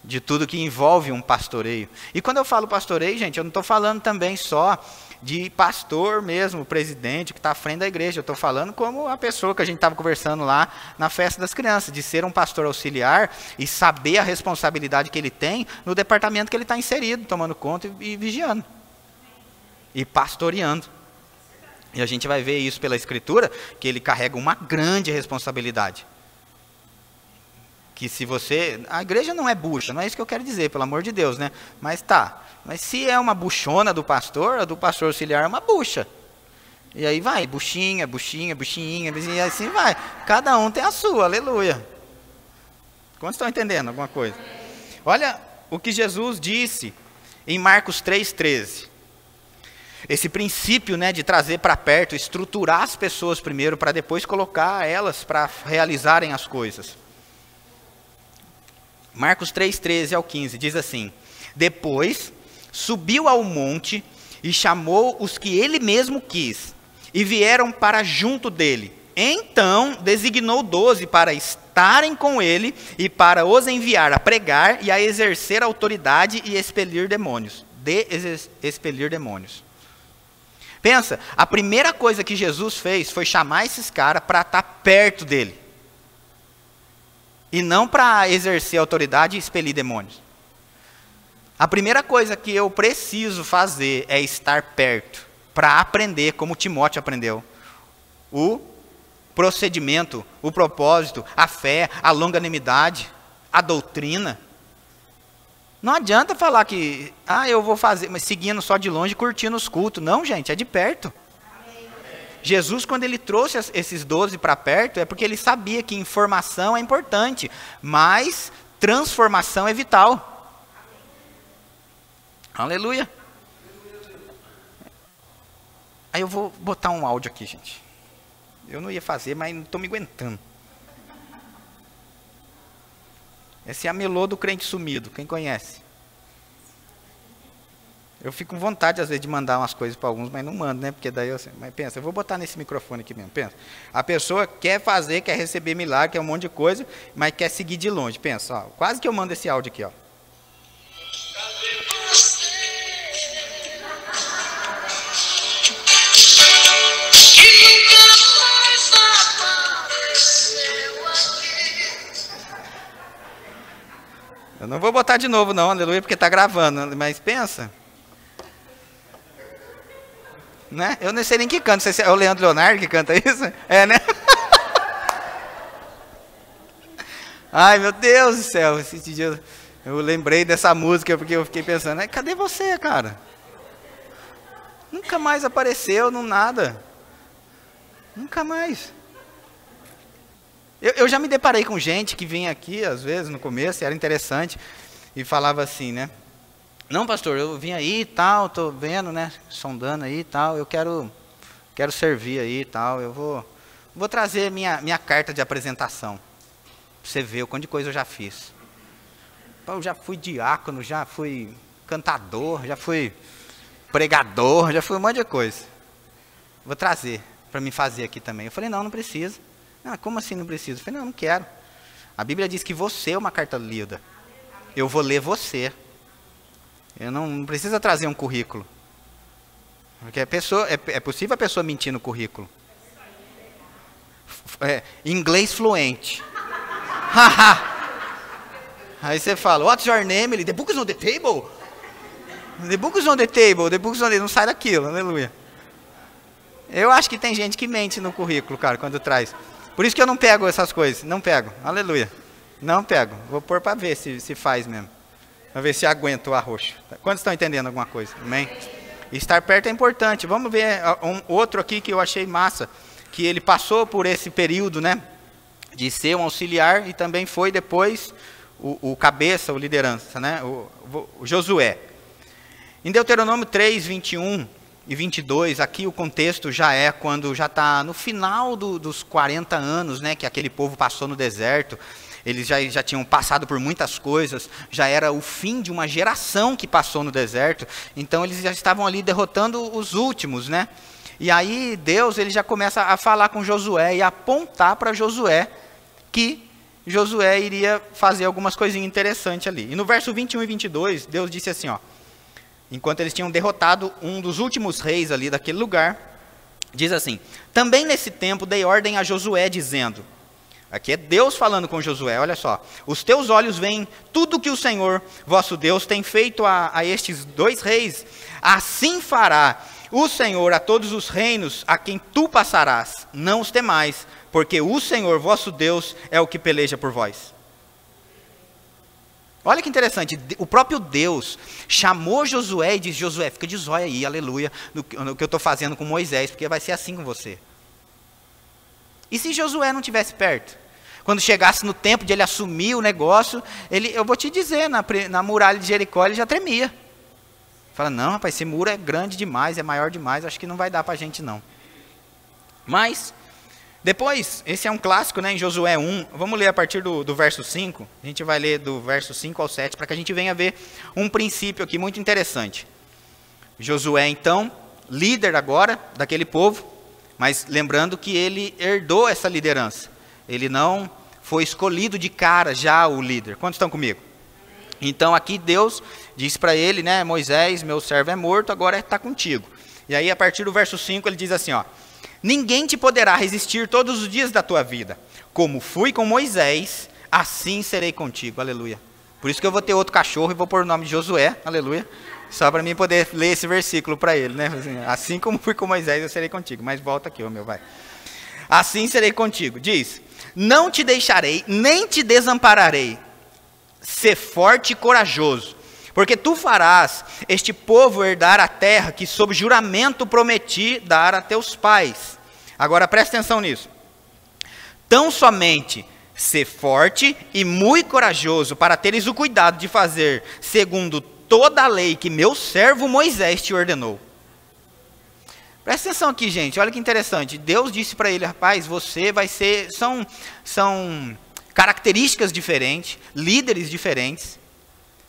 De tudo que envolve um pastoreio. E quando eu falo pastoreio, gente, eu não estou falando também só de pastor mesmo, presidente, que está à frente da igreja. Eu estou falando como a pessoa que a gente estava conversando lá na festa das crianças, de ser um pastor auxiliar e saber a responsabilidade que ele tem no departamento que ele está inserido, tomando conta e vigiando. E pastoreando. E a gente vai ver isso pela Escritura, que ele carrega uma grande responsabilidade. Que se você... A igreja não é bucha, não é isso que eu quero dizer, pelo amor de Deus, né? Mas tá. Mas se é uma buchona do pastor, a do pastor auxiliar é uma bucha. E aí vai, buchinha, buchinha, buchinha, e assim vai. Cada um tem a sua, aleluia. Quantos estão entendendo alguma coisa? Olha o que Jesus disse em Marcos 3,13. Esse princípio, né, de trazer para perto, estruturar as pessoas primeiro, para depois colocar elas para realizarem as coisas. Marcos 3,13 ao 15, diz assim: depois subiu ao monte e chamou os que ele mesmo quis, e vieram para junto dele. Então designou 12 para estarem com ele e para os enviar a pregar e a exercer autoridade e expelir demônios. Expelir demônios. Pensa, a primeira coisa que Jesus fez foi chamar esses caras para estar perto dele. E não para exercer autoridade e expelir demônios. A primeira coisa que eu preciso fazer é estar perto, para aprender, como Timóteo aprendeu, o procedimento, o propósito, a fé, a longanimidade, a doutrina. Não adianta falar que, eu vou fazer, mas seguindo só de longe, curtindo os cultos. Não, gente, é de perto. Jesus, quando ele trouxe esses 12 para perto, é porque ele sabia que informação é importante, mas transformação é vital. Aleluia. Aí eu vou botar um áudio aqui, gente. Eu não ia fazer, mas não estou me aguentando. Esse é a melô do crente sumido, quem conhece? Eu fico com vontade, às vezes, de mandar umas coisas para alguns, mas não mando, né? Porque daí mas pensa, eu vou botar nesse microfone aqui mesmo, pensa. A pessoa quer fazer, quer receber milagre, quer um monte de coisa, mas quer seguir de longe. Pensa, ó, quase que eu mando esse áudio aqui, ó. Eu não vou botar de novo não, aleluia, porque está gravando, mas pensa. Né? Eu não sei nem que canta, não sei se é o Leandro Leonardo que canta isso. É, né? Ai, meu Deus do céu, esse dia eu lembrei dessa música porque eu fiquei pensando, cadê você, cara? Nunca mais apareceu, não nada. Nunca mais. Eu já me deparei com gente que vinha aqui, às vezes, no começo, e era interessante, e falava assim, né? Não, pastor, eu vim aí e tal, estou vendo, né? Sondando aí e tal, eu quero servir aí e tal, eu vou trazer minha carta de apresentação. Pra você ver o quanto de coisa eu já fiz. Eu já fui diácono, já fui cantador, já fui pregador, já fui um monte de coisa. Vou trazer para me fazer aqui também. Eu falei, não precisa. Como assim não precisa? Eu falei, não quero. A Bíblia diz que você é uma carta lida. Eu vou ler você. Eu não precisa trazer um currículo. Porque é possível a pessoa mentir no currículo. Inglês fluente. Aí você fala, what's your name? Ele, the book is on the table. The book is on the table. The book is on the table. Não sai daquilo, aleluia. Eu acho que tem gente que mente no currículo, cara, quando traz. Por isso que eu não pego essas coisas. Não pego. Aleluia. Não pego. Vou pôr para ver se faz mesmo. Para ver se aguento o arroxo. Quantos estão entendendo alguma coisa? Amém? Estar perto é importante. Vamos ver outro aqui que eu achei massa. Que ele passou por esse período, né? De ser um auxiliar e também foi depois o cabeça, o liderança, né? O Josué. Em Deuteronômio 3, 21... e 22, aqui o contexto já é quando já está no final dos 40 anos, né, que aquele povo passou no deserto. Eles já tinham passado por muitas coisas, já era o fim de uma geração que passou no deserto. Então eles já estavam ali derrotando os últimos, né? E aí Deus ele já começa a falar com Josué e a apontar para Josué que Josué iria fazer algumas coisinhas interessantes ali. E no verso 21 e 22, Deus disse assim, ó. Enquanto eles tinham derrotado um dos últimos reis ali daquele lugar, diz assim, também nesse tempo dei ordem a Josué, dizendo, aqui é Deus falando com Josué, olha só, os teus olhos veem tudo que o Senhor, vosso Deus, tem feito a estes dois reis, assim fará o Senhor a todos os reinos a quem tu passarás, não os temais, porque o Senhor, vosso Deus, é o que peleja por vós. Olha que interessante, o próprio Deus chamou Josué e disse, Josué, fica de zóia aí, aleluia, no que eu estou fazendo com Moisés, porque vai ser assim com você. E se Josué não estivesse perto? Quando chegasse no tempo de ele assumir o negócio, eu vou te dizer, na muralha de Jericó ele já tremia. Fala, não rapaz, esse muro é grande demais, é maior demais, acho que não vai dar para a gente não. Mas... depois, esse é um clássico, né, em Josué 1, vamos ler a partir do verso 5, a gente vai ler do verso 5 ao 7, para que a gente venha ver um princípio aqui muito interessante. Josué, então, líder agora daquele povo, Mas lembrando que ele herdou essa liderança. Ele não foi escolhido de cara já o líder. Quantos estão comigo? Então aqui Deus diz para ele, né, Moisés, meu servo é morto, agora está contigo. E aí a partir do verso 5 ele diz assim, ó, ninguém te poderá resistir todos os dias da tua vida. Como fui com Moisés, assim serei contigo. Aleluia. Por isso que eu vou ter outro cachorro e vou pôr o nome de Josué. Aleluia. Só para mim poder ler esse versículo para ele, né? Assim como fui com Moisés, eu serei contigo. Mas volta aqui, meu vai. Assim serei contigo. Diz, não te deixarei, nem te desampararei. Sê forte e corajoso, porque tu farás este povo herdar a terra que sob juramento prometi dar a teus pais. Agora presta atenção nisso. Tão somente sê forte e muito corajoso para teres o cuidado de fazer segundo toda a lei que meu servo Moisés te ordenou. Presta atenção aqui, gente, olha que interessante. Deus disse para ele, rapaz, você vai ser, são características diferentes, líderes diferentes.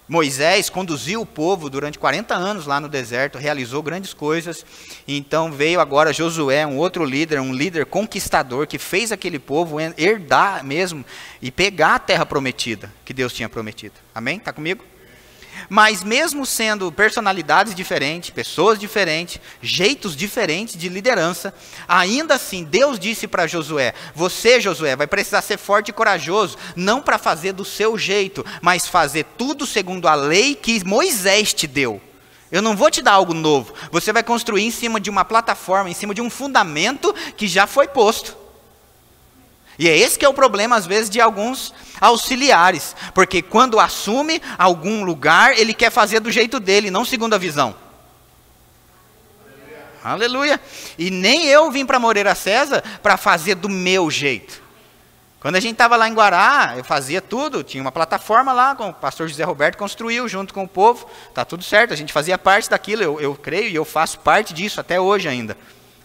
Moisés conduziu o povo durante 40 anos lá no deserto, realizou grandes coisas. Então veio agora Josué, um outro líder, um líder conquistador, que fez aquele povo herdar mesmo e pegar a terra prometida, que Deus tinha prometido. Amém? Está comigo? Mas mesmo sendo personalidades diferentes, pessoas diferentes, jeitos diferentes de liderança, ainda assim Deus disse para Josué, você Josué vai precisar ser forte e corajoso, não para fazer do seu jeito, mas fazer tudo segundo a lei que Moisés te deu. Eu não vou te dar algo novo, você vai construir em cima de uma plataforma, em cima de um fundamento que já foi posto. E é esse que é o problema, às vezes, de alguns auxiliares. Porque quando assume algum lugar, ele quer fazer do jeito dele, não segundo a visão. Aleluia. E nem eu vim para Moreira César para fazer do meu jeito. Quando a gente estava lá em Guará, eu fazia tudo. Tinha uma plataforma lá, com o pastor José Roberto construiu junto com o povo. Está tudo certo, a gente fazia parte daquilo. Eu creio e eu faço parte disso até hoje ainda.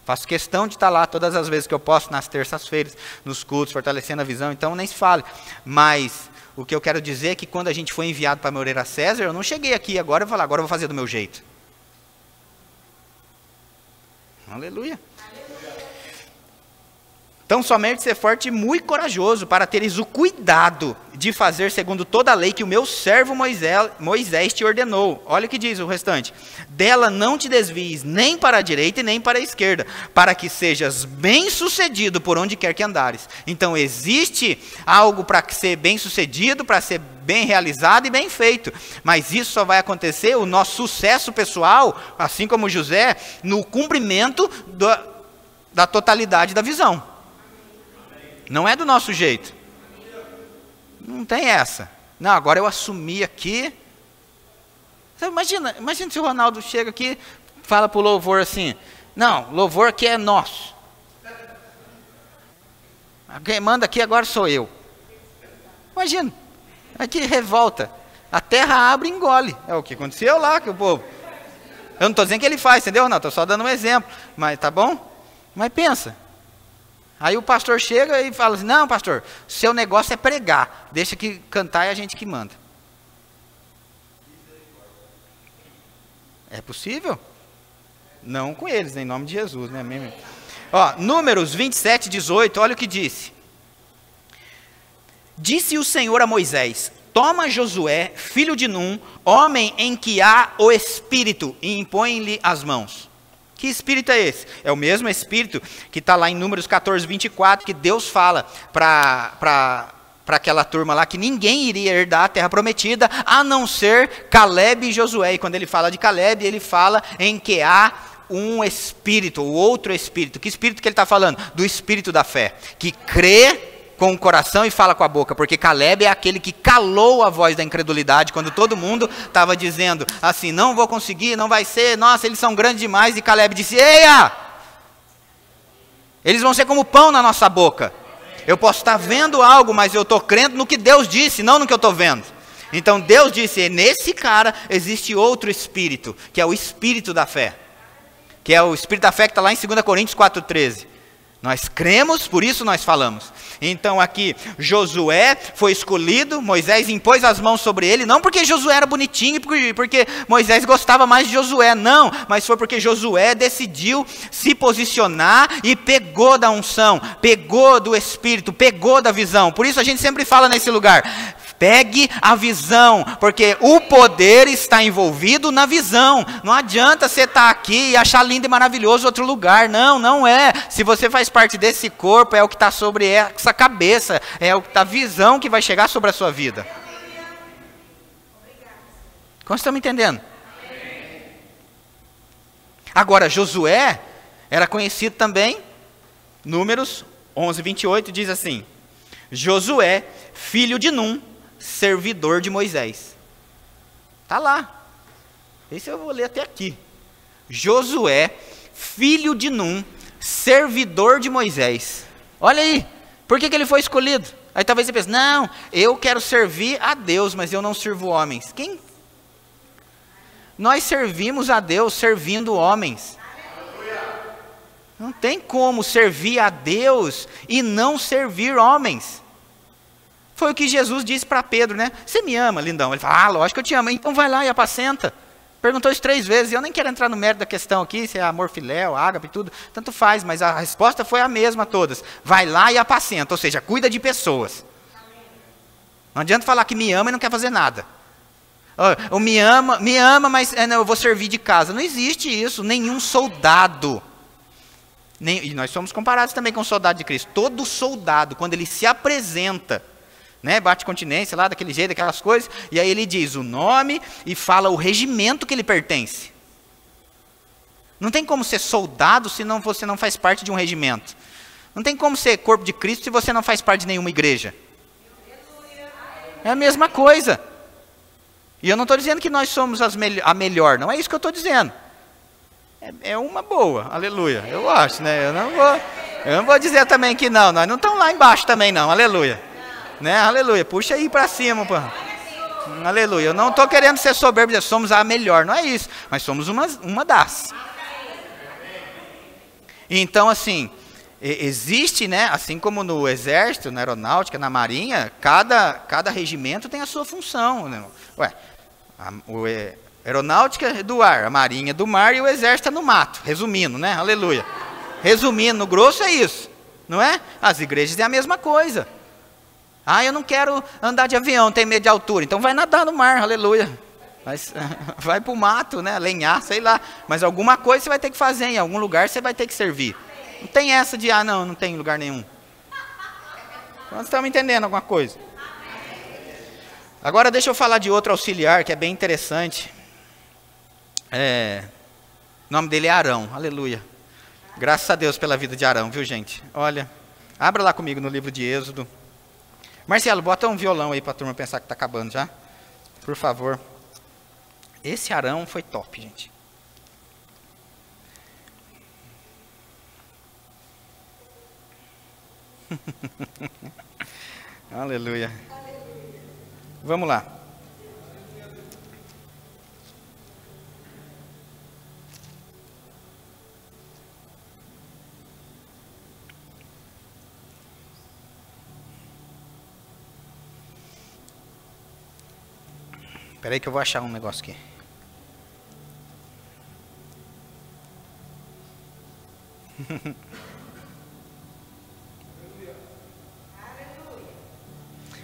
Faço questão de estar lá todas as vezes que eu posso, nas terças-feiras, nos cultos, fortalecendo a visão, então nem se fale. Mas o que eu quero dizer é que quando a gente foi enviado para Moreira César, eu não cheguei aqui agora e falei, agora eu vou fazer do meu jeito. Aleluia. Então somente ser forte e muito corajoso para teres o cuidado de fazer segundo toda a lei que o meu servo Moisés te ordenou. Olha o que diz o restante. Dela não te desvies nem para a direita e nem para a esquerda, para que sejas bem sucedido por onde quer que andares. Então existe algo para ser bem sucedido, para ser bem realizado e bem feito. Mas isso só vai acontecer, o nosso sucesso pessoal, assim como José, no cumprimento da totalidade da visão. Não é do nosso jeito. Não tem essa. Não, agora eu assumi aqui. Você imagina se o Ronaldo chega aqui, fala para o louvor assim, não, louvor aqui é nosso. Quem manda aqui agora sou eu. Imagina. Aqui revolta. A terra abre e engole. É o que aconteceu lá com o povo. Eu não estou dizendo que ele faz, entendeu? Não, estou só dando um exemplo. Mas tá bom? Mas pensa. Aí o pastor chega e fala assim, não pastor, seu negócio é pregar, deixa que cantar é a gente que manda. É possível? Não com eles, em nome de Jesus, né? Ó, Números 27, 18, olha o que disse. Disse o Senhor a Moisés, toma Josué, filho de Num, homem em que há o Espírito, e impõe-lhe as mãos. Que espírito é esse? É o mesmo espírito que está lá em Números 14, 24, que Deus fala para aquela turma lá que ninguém iria herdar a terra prometida, a não ser Caleb e Josué. E quando ele fala de Caleb, ele fala em que há um espírito, o outro espírito. Que espírito que ele está falando? Do espírito da fé, que crê com o coração e fala com a boca, porque Caleb é aquele que calou a voz da incredulidade, quando todo mundo estava dizendo assim, não vou conseguir, não vai ser, nossa, eles são grandes demais, e Caleb disse, eia, eles vão ser como pão na nossa boca, eu posso estar vendo algo, mas eu estou crendo no que Deus disse, não no que eu estou vendo. Então Deus disse, nesse cara existe outro espírito, que é o espírito da fé, que é o espírito da fé que está lá em 2 Coríntios 4,13, Nós cremos, por isso nós falamos. Então aqui, Josué foi escolhido, Moisés impôs as mãos sobre ele, não porque Josué era bonitinho, porque Moisés gostava mais de Josué, não, mas foi porque Josué decidiu se posicionar e pegou da unção, pegou do Espírito, pegou da visão. Por isso a gente sempre fala nesse lugar, pegue a visão, porque o poder está envolvido na visão. Não adianta você estar aqui e achar lindo e maravilhoso outro lugar. Não, não é. Se você faz parte desse corpo, é o que está sobre essa cabeça, é a visão que vai chegar sobre a sua vida. Como estão me entendendo? Agora, Josué era conhecido também, Números 11, 28, diz assim: Josué, filho de Num, servidor de Moisés. Está lá. Esse eu vou ler até aqui. Josué, filho de Num, servidor de Moisés. Olha aí, por que ele foi escolhido? Aí talvez você pense, não, eu quero servir a Deus, mas eu não sirvo homens. Quem? Nós servimos a Deus servindo homens. Não tem como servir a Deus e não servir homens. Foi o que Jesus disse para Pedro, né? Você me ama, lindão? Ele fala, lógico que eu te amo. Então vai lá e apacenta. Perguntou isso 3 vezes. Eu nem quero entrar no mérito da questão aqui, se é amor filéu, ágape, tudo. Tanto faz, mas a resposta foi a mesma a todas. Vai lá e apacenta, ou seja, cuida de pessoas. Não adianta falar que me ama e não quer fazer nada. Ou me ama, mas não, eu vou servir de casa. Não existe isso. Nenhum soldado. E nós somos comparados também com o soldado de Cristo. Todo soldado, quando ele se apresenta, né, bate continência lá, daquele jeito, aquelas coisas, e aí ele diz o nome e fala o regimento que ele pertence. Não tem como ser soldado se você não faz parte de um regimento. Não tem como ser corpo de Cristo se você não faz parte de nenhuma igreja. É a mesma coisa. E eu não estou dizendo que nós somos a melhor, não é isso que eu estou dizendo. É uma boa, aleluia, eu acho, né? Eu não vou dizer também que não, nós não estamos lá embaixo também não, aleluia. Né? Aleluia, puxa aí para cima, pô. Aleluia, eu não estou querendo ser soberbo, dizer somos a melhor, não é isso, mas somos uma das. Então assim, existe, né, assim como no exército, na aeronáutica, na marinha, cada regimento tem a sua função, né? Aeronáutica é do ar, a marinha é do mar e o exército é no mato, resumindo, né, aleluia. Resumindo, no grosso é isso, não é? As igrejas é a mesma coisa. Eu não quero andar de avião, tenho medo de altura. Então vai nadar no mar, aleluia. Vai para o mato, né? Lenhar, sei lá. Mas alguma coisa você vai ter que fazer, em algum lugar você vai ter que servir. Não tem essa de, não tem lugar nenhum. Vocês estão me entendendo alguma coisa? Agora deixa eu falar de outro auxiliar que é bem interessante. O nome dele é Arão, aleluia. Graças a Deus pela vida de Arão, viu gente? Olha, abra lá comigo no livro de Êxodo. Marcelo, bota um violão aí para a turma pensar que está acabando já. Por favor. Esse Arão foi top, gente. Aleluia. Vamos lá. Espera aí que eu vou achar um negócio aqui.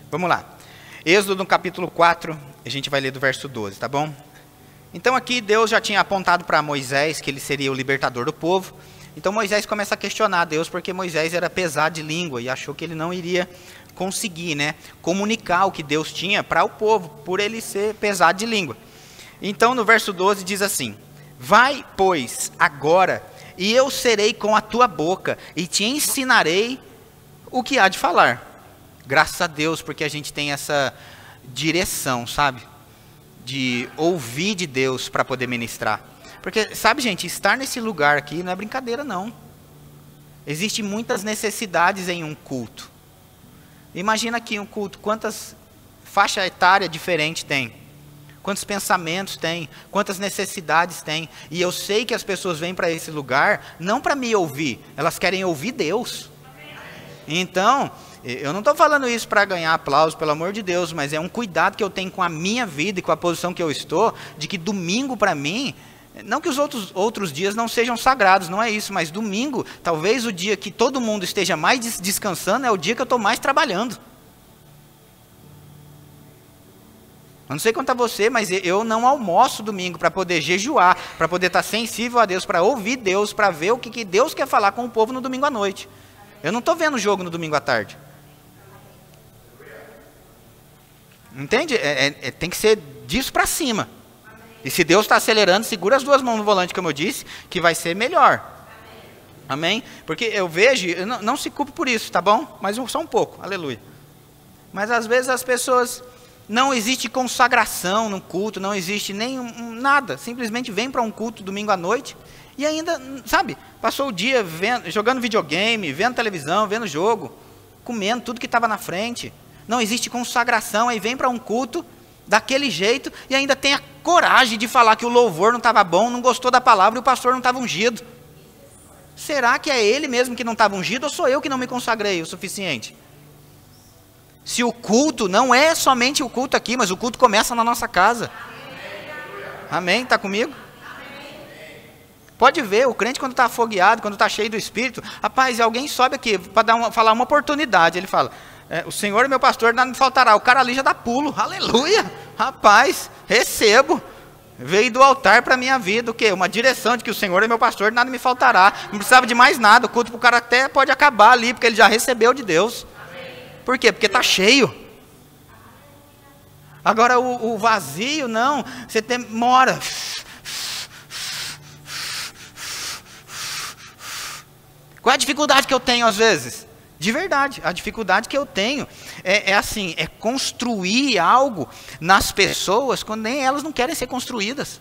Vamos lá. Êxodo no capítulo 4, a gente vai ler do verso 12, tá bom? Então aqui Deus já tinha apontado para Moisés que ele seria o libertador do povo. Então Moisés começa a questionar Deus porque Moisés era pesado de língua e achou que ele não iria conseguir, né, comunicar o que Deus tinha para o povo, por ele ser pesado de língua. Então no verso 12 diz assim: vai, pois, agora, e eu serei com a tua boca, e te ensinarei o que há de falar. Graças a Deus, porque a gente tem essa direção, sabe? De ouvir de Deus para poder ministrar. Porque, sabe gente, estar nesse lugar aqui não é brincadeira não. Existem muitas necessidades em um culto. Imagina aqui um culto, quantas faixas etárias diferentes tem. quantos pensamentos tem, quantas necessidades tem. E eu sei que as pessoas vêm para esse lugar não para me ouvir, elas querem ouvir Deus. Então, eu não estou falando isso para ganhar aplauso, pelo amor de Deus, mas é um cuidado que eu tenho com a minha vida e com a posição que eu estou, de que domingo para mim, não que os outros dias não sejam sagrados, não é isso, mas domingo, talvez o dia que todo mundo esteja mais descansando, é o dia que eu estou mais trabalhando. Eu não sei quanto a você, mas eu não almoço domingo para poder jejuar, para poder estar sensível a Deus, para ouvir Deus, para ver o que Deus quer falar com o povo no domingo à noite. Eu não estou vendo o jogo no domingo à tarde. Entende? Tem que ser disso para cima. E se Deus está acelerando, segura as duas mãos no volante, como eu disse, que vai ser melhor. Amém? Porque eu vejo, não se culpe por isso, tá bom? Mas só um pouco, aleluia. Mas às vezes as pessoas... Não existe consagração no culto, não existe nem nada. Simplesmente vem para um culto domingo à noite e ainda, sabe, passou o dia jogando videogame, vendo televisão, vendo jogo, comendo tudo que estava na frente. Não existe consagração, aí vem para um culto daquele jeito e ainda tem a coragem de falar que o louvor não estava bom, não gostou da palavra e o pastor não estava ungido. Será que é ele mesmo que não estava ungido ou sou eu que não me consagrei o suficiente? Se o culto não é somente o culto aqui, mas o culto começa na nossa casa. Amém? Está comigo? Pode ver, o crente quando está afogueado, quando está cheio do Espírito, rapaz, alguém sobe aqui para falar uma oportunidade, ele fala, o Senhor é meu pastor, nada me faltará. O cara ali já dá pulo, aleluia, rapaz, recebo. Veio do altar para a minha vida, o quê? Uma direção de que o Senhor é meu pastor, nada me faltará. Não precisava de mais nada, o culto para o cara até pode acabar ali, porque ele já recebeu de Deus. Por quê? Porque está cheio. Agora o vazio, não. Você demora. Qual é a dificuldade que eu tenho às vezes? De verdade, a dificuldade que eu tenho é construir algo nas pessoas quando nem elas não querem ser construídas.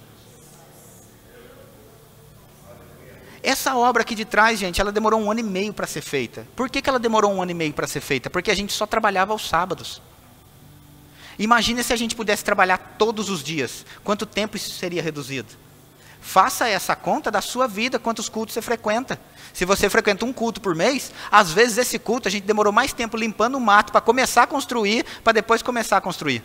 Essa obra aqui de trás, gente, ela demorou 1 ano e meio para ser feita. Por que ela demorou 1 ano e meio para ser feita? Porque a gente só trabalhava aos sábados. Imagina se a gente pudesse trabalhar todos os dias. Quanto tempo isso seria reduzido? Faça essa conta da sua vida, quantos cultos você frequenta. Se você frequenta um culto por mês, às vezes esse culto a gente demorou mais tempo limpando o mato para começar a construir, para depois começar a construir.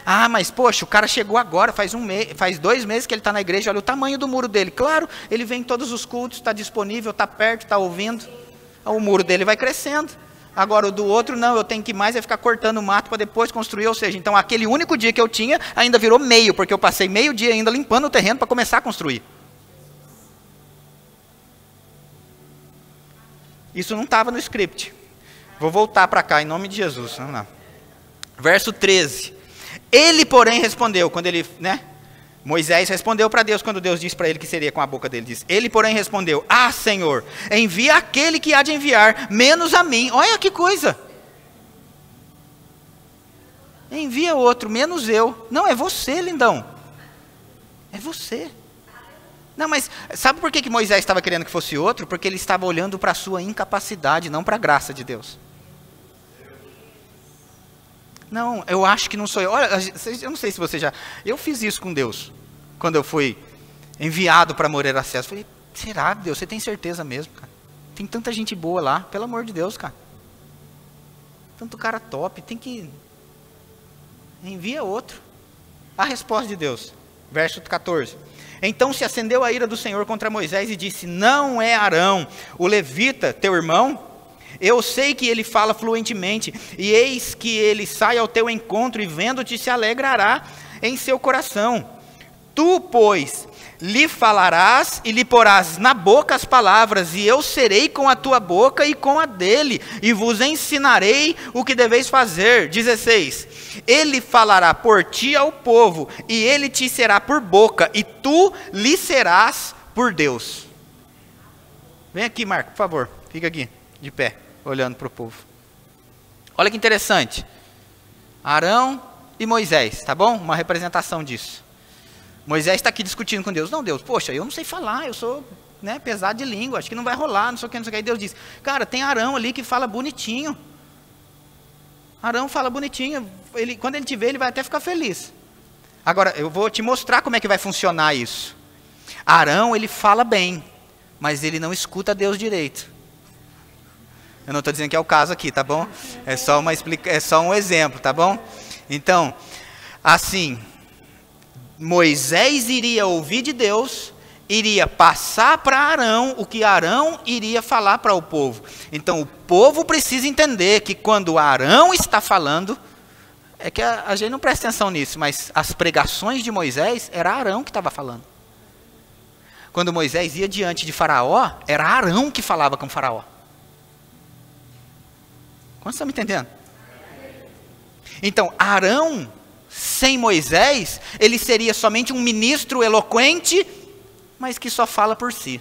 Ah, mas poxa, o cara chegou agora, faz 2 meses que ele está na igreja, olha o tamanho do muro dele. Claro, ele vem em todos os cultos, está disponível, está perto, está ouvindo. O muro dele vai crescendo. Agora o do outro não, eu tenho que mais ficar cortando o mato para depois construir. Ou seja, então aquele único dia que eu tinha ainda virou meio, porque eu passei meio dia ainda limpando o terreno para começar a construir. Isso não estava no script. Vou voltar para cá em nome de Jesus. Vamos lá. Verso 13. Ele, porém, respondeu, quando ele, Moisés respondeu para Deus, quando Deus disse para ele que seria com a boca dele, diz, ele, porém, respondeu, Senhor, envia aquele que há de enviar, menos a mim. Olha que coisa. Envia outro, menos eu. Não, é você, lindão. É você. Não, mas sabe por que Moisés estava querendo que fosse outro? Porque ele estava olhando para a sua incapacidade, não para a graça de Deus. Não, eu acho que não sou eu. Olha, eu não sei se você já... Eu fiz isso com Deus. Quando eu fui enviado para Moreira César. Falei, será, Deus? Você tem certeza mesmo, cara? Tem tanta gente boa lá. Pelo amor de Deus, cara. Tanto cara top. Tem que... Envia outro. A resposta de Deus. Verso 14. Então se acendeu a ira do Senhor contra Moisés e disse, não é Arão, o levita, teu irmão? Eu sei que ele fala fluentemente, e eis que ele sai ao teu encontro, e vendo-te se alegrará em seu coração. Tu, pois, lhe falarás e lhe porás na boca as palavras, e eu serei com a tua boca e com a dele, e vos ensinarei o que deveis fazer. 16. Ele falará por ti ao povo, e ele te será por boca, e tu lhe serás por Deus. Vem aqui, Marco, por favor, fica aqui, de pé, olhando para o povo. Olha que interessante. Arão e Moisés, tá bom? Uma representação disso. Moisés está aqui discutindo com Deus. Não, Deus, poxa, eu não sei falar, eu sou pesado de língua, acho que não vai rolar, não sei o que, não sei o que. Aí Deus diz, cara, tem Arão ali que fala bonitinho. Arão fala bonitinho, quando ele te ver, ele vai até ficar feliz. Agora, eu vou te mostrar como é que vai funcionar isso. Arão, ele fala bem, mas ele não escuta Deus direito. Eu não estou dizendo que é o caso aqui, tá bom? É só um exemplo, tá bom? Então, assim, Moisés iria ouvir de Deus, iria passar para Arão o que Arão iria falar para o povo. Então, o povo precisa entender que quando Arão está falando, é que a gente não presta atenção nisso, mas as pregações de Moisés, era Arão que estava falando. Quando Moisés ia diante de Faraó, era Arão que falava com Faraó. Quantos estão me entendendo? Então, Arão, sem Moisés, ele seria somente um ministro eloquente, mas que só fala por si.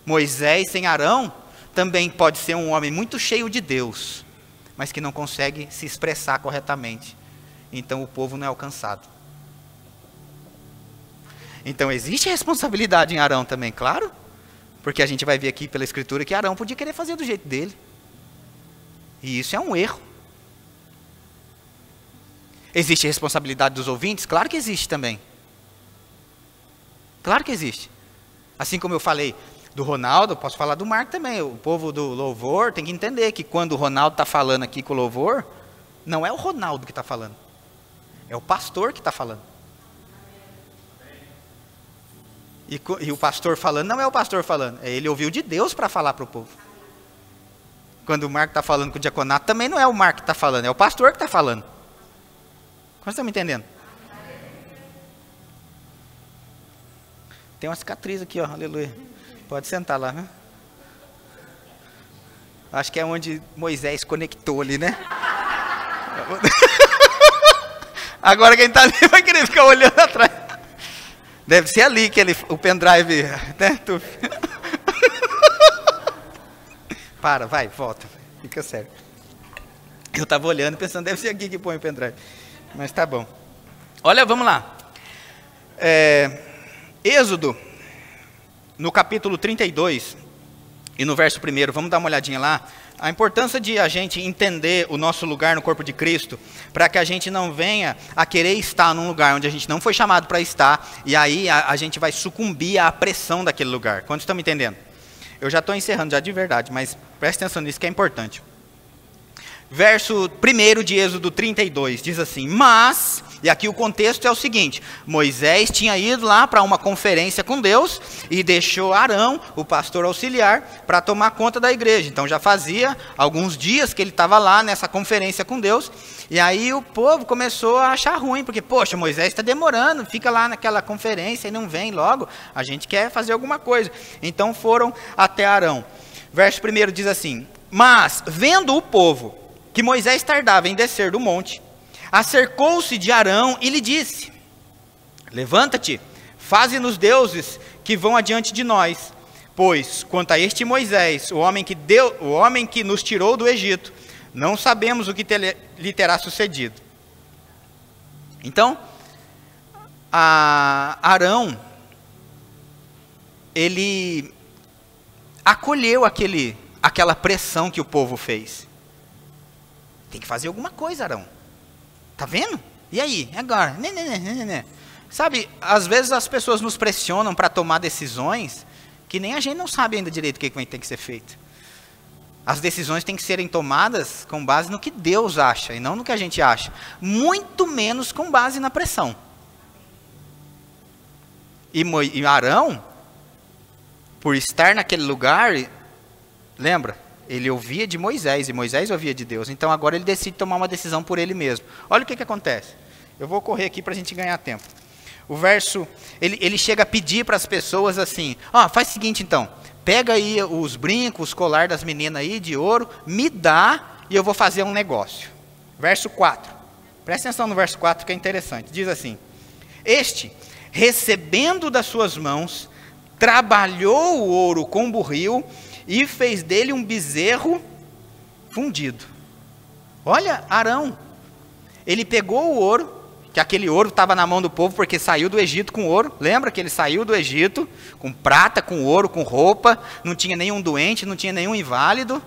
Moisés sem Arão também pode ser um homem muito cheio de Deus, mas que não consegue se expressar corretamente. Então o povo não é alcançado. Então existe responsabilidade em Arão também, claro. Porque a gente vai ver aqui pela escritura que Arão podia querer fazer do jeito dele. E isso é um erro. Existe responsabilidade dos ouvintes? Claro que existe também. Claro que existe. Assim como eu falei do Ronaldo, eu posso falar do Marco também. O povo do louvor tem que entender que quando o Ronaldo está falando aqui com o louvor, não é o Ronaldo que está falando. É o pastor que está falando. E o pastor falando, não é o pastor falando. Ele ouviu de Deus para falar para o povo. Quando o Marco está falando com o diaconato, também não é o Marco que está falando, é o pastor que está falando. Como vocês estão me entendendo? Tem uma cicatriz aqui, ó, aleluia. Pode sentar lá, né? Acho que é onde Moisés conectou ali, né? Agora quem está ali vai querer ficar olhando atrás. Deve ser ali que o pendrive, né? Para, vai, volta. Fica sério. Eu estava olhando pensando, deve ser aqui que põe o pendrive. Mas tá bom. Olha, vamos lá. Êxodo, no capítulo 32, e no verso 1, vamos dar uma olhadinha lá. A importância de a gente entender o nosso lugar no corpo de Cristo, para que a gente não venha a querer estar num lugar onde a gente não foi chamado para estar, e aí a gente vai sucumbir à pressão daquele lugar. Quantos estão me entendendo? Eu já estou encerrando já de verdade, mas presta atenção nisso que é importante. Verso 1 de Êxodo 32, diz assim, mas, e aqui o contexto é o seguinte, Moisés tinha ido lá para uma conferência com Deus, e deixou Arão, o pastor auxiliar, para tomar conta da igreja. Então já fazia alguns dias que ele estava lá nessa conferência com Deus, e aí o povo começou a achar ruim, porque, poxa, Moisés está demorando, fica lá naquela conferência e não vem logo, a gente quer fazer alguma coisa. Então foram até Arão. Verso 1 diz assim, mas, vendo o povo, que Moisés tardava em descer do monte, acercou-se de Arão e lhe disse, levanta-te, faze-nos deuses que vão adiante de nós, pois, quanto a este Moisés, o homem que nos tirou do Egito, não sabemos o que lhe terá sucedido. Então, Arão, ele acolheu aquela pressão que o povo fez. Tem que fazer alguma coisa, Arão. Tá vendo? E aí? Agora? Sabe, às vezes as pessoas nos pressionam para tomar decisões que nem a gente não sabe ainda direito o que vai ter que ser feito. As decisões têm que serem tomadas com base no que Deus acha e não no que a gente acha. Muito menos com base na pressão. E Arão, por estar naquele lugar, lembra? Ele ouvia de Moisés, e Moisés ouvia de Deus. Então agora ele decide tomar uma decisão por ele mesmo. Olha o que acontece. Eu vou correr aqui para a gente ganhar tempo. O verso, ele chega a pedir para as pessoas assim, faz o seguinte então, pega aí os brincos, os colar das meninas aí de ouro, me dá e eu vou fazer um negócio. Verso 4. Presta atenção no verso 4 que é interessante. Diz assim, este, recebendo das suas mãos, trabalhou o ouro com burril, e fez dele um bezerro fundido. Olha, Arão, ele pegou o ouro, que aquele ouro estava na mão do povo, porque saiu do Egito com ouro. Lembra que ele saiu do Egito, com prata, com ouro, com roupa, não tinha nenhum doente, não tinha nenhum inválido.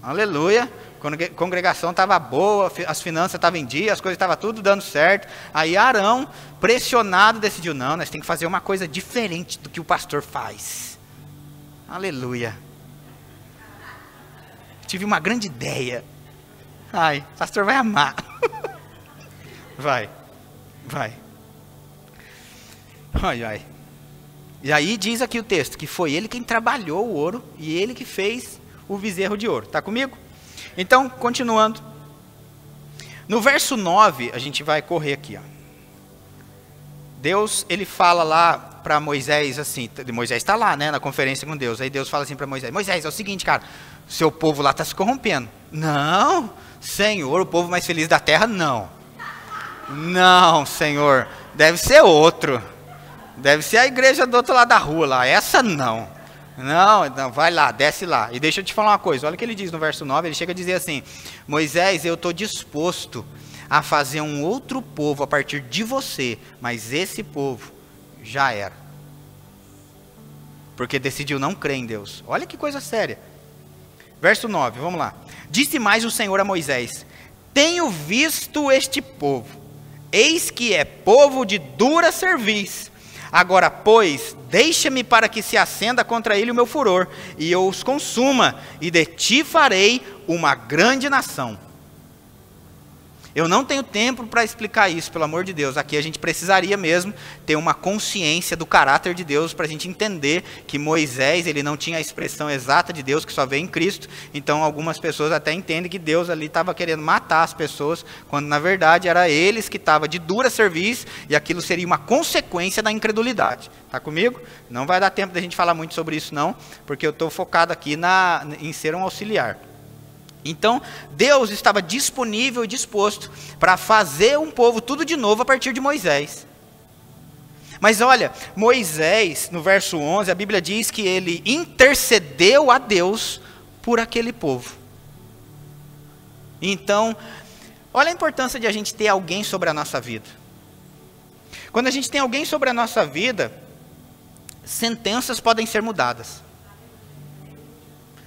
Aleluia. A congregação estava boa, as finanças estavam em dia, as coisas estavam tudo dando certo. Aí Arão, pressionado, decidiu, não, nós temos que fazer uma coisa diferente do que o pastor faz. Aleluia. Tive uma grande ideia. Ai, o pastor vai amar. Vai. Ai, ai. E aí diz aqui o texto, que foi ele quem trabalhou o ouro e ele que fez o bezerro de ouro. Está comigo? Então, continuando. No verso 9, a gente vai correr aqui. Ó. Deus, ele fala lá para Moisés assim, Moisés está lá, né, na conferência com Deus. Aí Deus fala assim para Moisés, Moisés, é o seguinte, cara, seu povo lá está se corrompendo. Não, Senhor, o povo mais feliz da terra, não. Não, Senhor, deve ser outro. Deve ser a igreja do outro lado da rua lá, essa não. Não, vai lá, desce lá. E deixa eu te falar uma coisa, olha o que ele diz no verso 9, ele chega a dizer assim, Moisés, eu estou disposto a fazer um outro povo a partir de você, mas esse povo já era. Porque decidiu não crer em Deus. Olha que coisa séria. Verso 9, vamos lá. Disse mais o Senhor a Moisés, tenho visto este povo, eis que é povo de dura cerviz. Agora, pois, deixa-me para que se acenda contra ele o meu furor, e eu os consuma, e de ti farei uma grande nação. Eu não tenho tempo para explicar isso, pelo amor de Deus. Aqui a gente precisaria mesmo ter uma consciência do caráter de Deus para a gente entender que Moisés, ele não tinha a expressão exata de Deus, que só veio em Cristo. Então algumas pessoas até entendem que Deus ali estava querendo matar as pessoas, quando na verdade era eles que estavam de dura serviço, e aquilo seria uma consequência da incredulidade. Está comigo? Não vai dar tempo da gente falar muito sobre isso não, porque eu estou focado aqui em ser um auxiliar. Então, Deus estava disponível e disposto para fazer um povo tudo de novo a partir de Moisés. Mas olha, Moisés, no verso 11, a Bíblia diz que ele intercedeu a Deus por aquele povo. Então, olha a importância de a gente ter alguém sobre a nossa vida. Quando a gente tem alguém sobre a nossa vida, sentenças podem ser mudadas.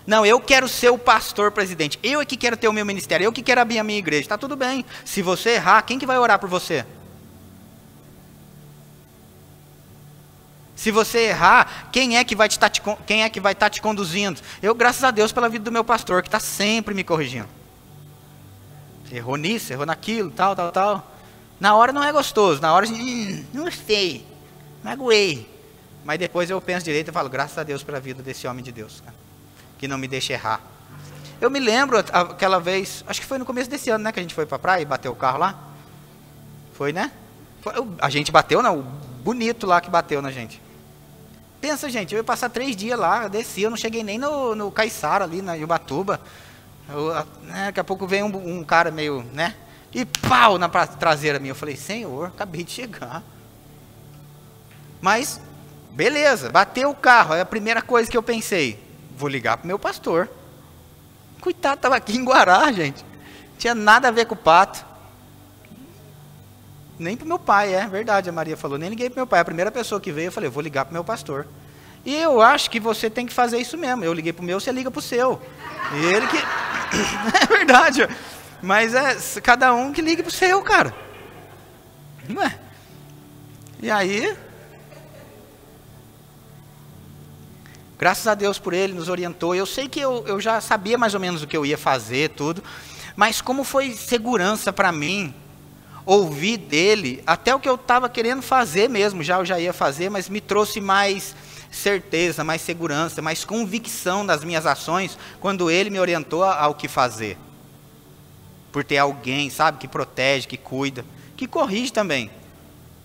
Não, eu quero ser o pastor presidente, eu é que quero ter o meu ministério, eu que quero abrir a minha igreja, está tudo bem. Se você errar, quem que vai orar por você? Se você errar, quem é que vai estar te conduzindo? Eu, graças a Deus, pela vida do meu pastor, que está sempre me corrigindo. Errou nisso, errou naquilo, tal. Na hora não é gostoso, na hora a gente, não sei, magoei. Mas depois eu penso direito e falo, graças a Deus pela vida desse homem de Deus, cara, que não me deixa errar. Eu me lembro aquela vez, acho que foi no começo desse ano, né, que a gente foi para a praia e bateu o carro lá. Foi, né? A gente bateu, não, o bonito lá que bateu na gente. Pensa, gente, eu ia passar 3 dias lá, eu desci, eu não cheguei nem no Caiçara ali, na Ubatuba. Daqui a pouco veio um cara meio, né, e pau na traseira minha. Eu falei, Senhor, acabei de chegar. Mas, beleza, bateu o carro, é a primeira coisa que eu pensei. Vou ligar para o meu pastor. Coitado, estava aqui em Guará, gente. Não tinha nada a ver com o pato. Nem para o meu pai, é verdade, a Maria falou. Nem liguei para o meu pai. A primeira pessoa que veio, eu falei, vou ligar para o meu pastor. E eu acho que você tem que fazer isso mesmo. Eu liguei para o meu, você liga para o seu. E ele que... É verdade. Mas é cada um que ligue para o seu, cara. Não é? E aí... Graças a Deus por ele, nos orientou. Eu sei que eu já sabia mais ou menos o que eu ia fazer, tudo. Mas como foi segurança para mim, ouvir dele, até o que eu estava querendo fazer mesmo, eu já ia fazer, mas me trouxe mais certeza, mais segurança, mais convicção das minhas ações, quando ele me orientou ao que fazer. Por ter alguém, sabe, que protege, que cuida, que corrige também.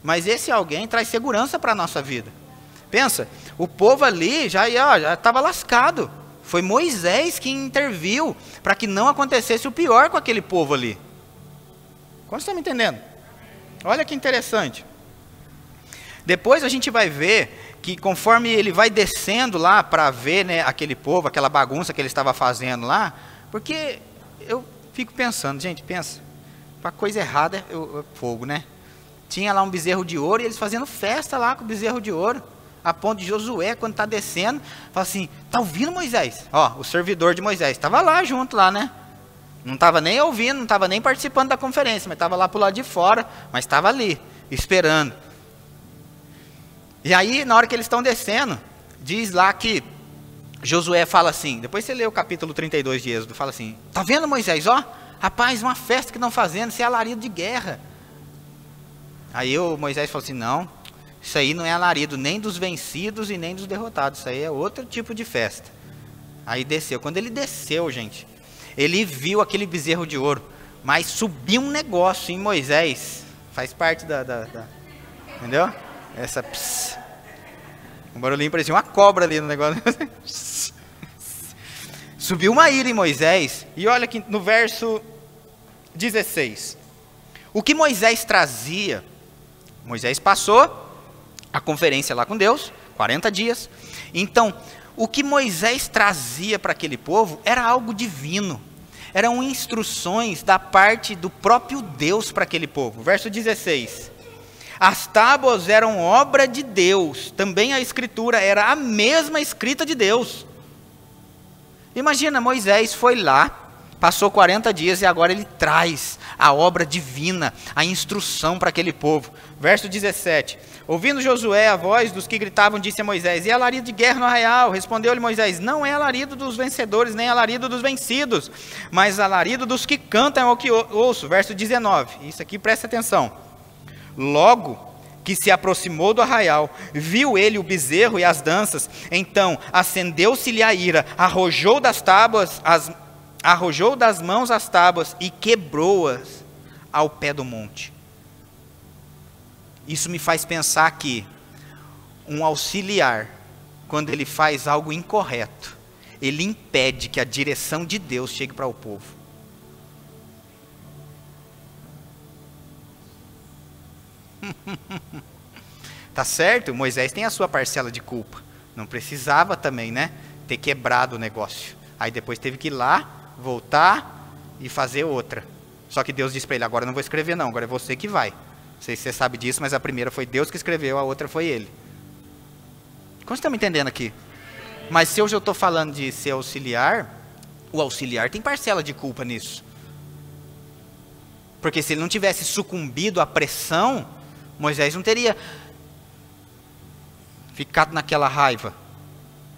Mas esse alguém traz segurança para a nossa vida. Pensa, o povo ali já estava lascado. Foi Moisés que interviu para que não acontecesse o pior com aquele povo ali. Quantos estão me entendendo? Olha que interessante. Depois a gente vai ver que conforme ele vai descendo lá para ver, né, aquele povo, aquela bagunça que ele estava fazendo lá, porque eu fico pensando, gente, pensa, para coisa errada é fogo, né? Tinha lá um bezerro de ouro e eles fazendo festa lá com o bezerro de ouro. A ponto de Josué, quando está descendo, fala assim, está ouvindo Moisés? Ó, o servidor de Moisés, estava lá junto lá, né? Não estava nem ouvindo, não estava nem participando da conferência, mas estava lá para o lado de fora, mas estava ali, esperando. E aí, na hora que eles estão descendo, diz lá que Josué fala assim, depois você lê o capítulo 32 de Êxodo, fala assim, tá vendo, Moisés, ó, rapaz, uma festa que estão fazendo, isso é alarido de guerra. Aí o Moisés falou assim, não, isso aí não é alarido nem dos vencidos e nem dos derrotados, isso aí é outro tipo de festa. Aí desceu, quando ele desceu, gente, ele viu aquele bezerro de ouro, mas subiu um negócio em Moisés, faz parte entendeu? Essa, um barulhinho parecia uma cobra ali no negócio. Subiu uma ira em Moisés, e olha aqui no verso 16, o que Moisés trazia, Moisés passou a conferência lá com Deus, 40 dias, então, o que Moisés trazia para aquele povo era algo divino, eram instruções da parte do próprio Deus para aquele povo. Verso 16, as tábuas eram obra de Deus, também a escritura era a mesma escrita de Deus. Imagina, Moisés foi lá, passou 40 dias e agora ele traz a obra divina, a instrução para aquele povo. Verso 17, ouvindo Josué a voz dos que gritavam, disse a Moisés, e alarido de guerra no arraial? Respondeu-lhe Moisés, não é alarido dos vencedores, nem alarido dos vencidos, mas alarido dos que cantam é o que ouço. Verso 19, isso aqui presta atenção. Logo que se aproximou do arraial, viu ele o bezerro e as danças, então acendeu-se-lhe a ira, arrojou das mãos as tábuas e quebrou-as ao pé do monte. Isso me faz pensar que um auxiliar, quando ele faz algo incorreto, ele impede que a direção de Deus chegue para o povo. Tá certo? Moisés tem a sua parcela de culpa. Não precisava também, né, ter quebrado o negócio. Aí depois teve que ir lá, voltar e fazer outra. Só que Deus disse para ele, agora eu não vou escrever não, agora é você que vai. Não sei se você sabe disso, mas a primeira foi Deus que escreveu, a outra foi ele. Como você está me entendendo aqui? Mas se hoje eu estou falando de ser auxiliar, o auxiliar tem parcela de culpa nisso. Porque se ele não tivesse sucumbido à pressão, Moisés não teria ficado naquela raiva.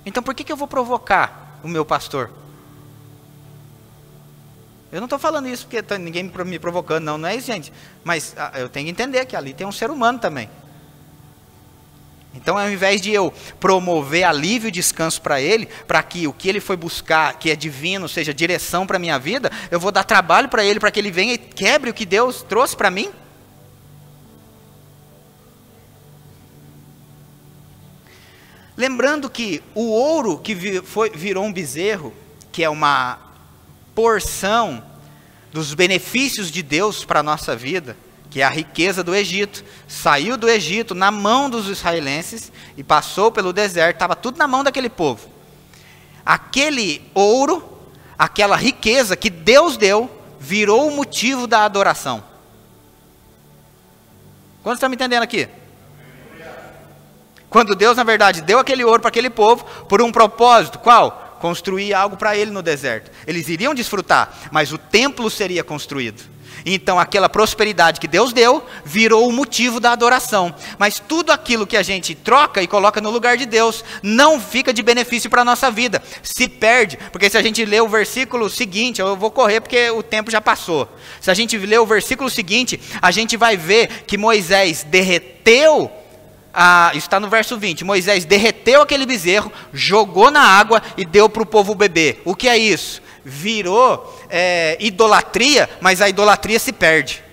Então por que eu vou provocar o meu pastor? Eu não estou falando isso porque tá ninguém me provocando, não é isso, gente. Mas eu tenho que entender que ali tem um ser humano também. Então, ao invés de eu promover alívio e descanso para ele, para que o que ele foi buscar, que é divino, seja direção para a minha vida, eu vou dar trabalho para ele, para que ele venha e quebre o que Deus trouxe para mim? Lembrando que o ouro que virou um bezerro, que é uma porção dos benefícios de Deus para a nossa vida, que é a riqueza do Egito, saiu do Egito na mão dos israelenses e passou pelo deserto, estava tudo na mão daquele povo. Aquele ouro, aquela riqueza que Deus deu, virou o motivo da adoração. Quantos estão me entendendo aqui? Quando Deus, na verdade, deu aquele ouro para aquele povo, por um propósito, qual? Construir algo para ele no deserto. Eles iriam desfrutar, mas o templo seria construído. Então aquela prosperidade que Deus deu, virou o motivo da adoração. Mas tudo aquilo que a gente troca e coloca no lugar de Deus, não fica de benefício para a nossa vida. Se perde, porque se a gente ler o versículo seguinte, eu vou correr porque o tempo já passou. Se a gente ler o versículo seguinte, a gente vai ver que Moisés derreteu, isso está no verso 20, Moisés derreteu aquele bezerro, jogou na água e deu para o povo beber. O que é isso? Virou idolatria, mas a idolatria se perde.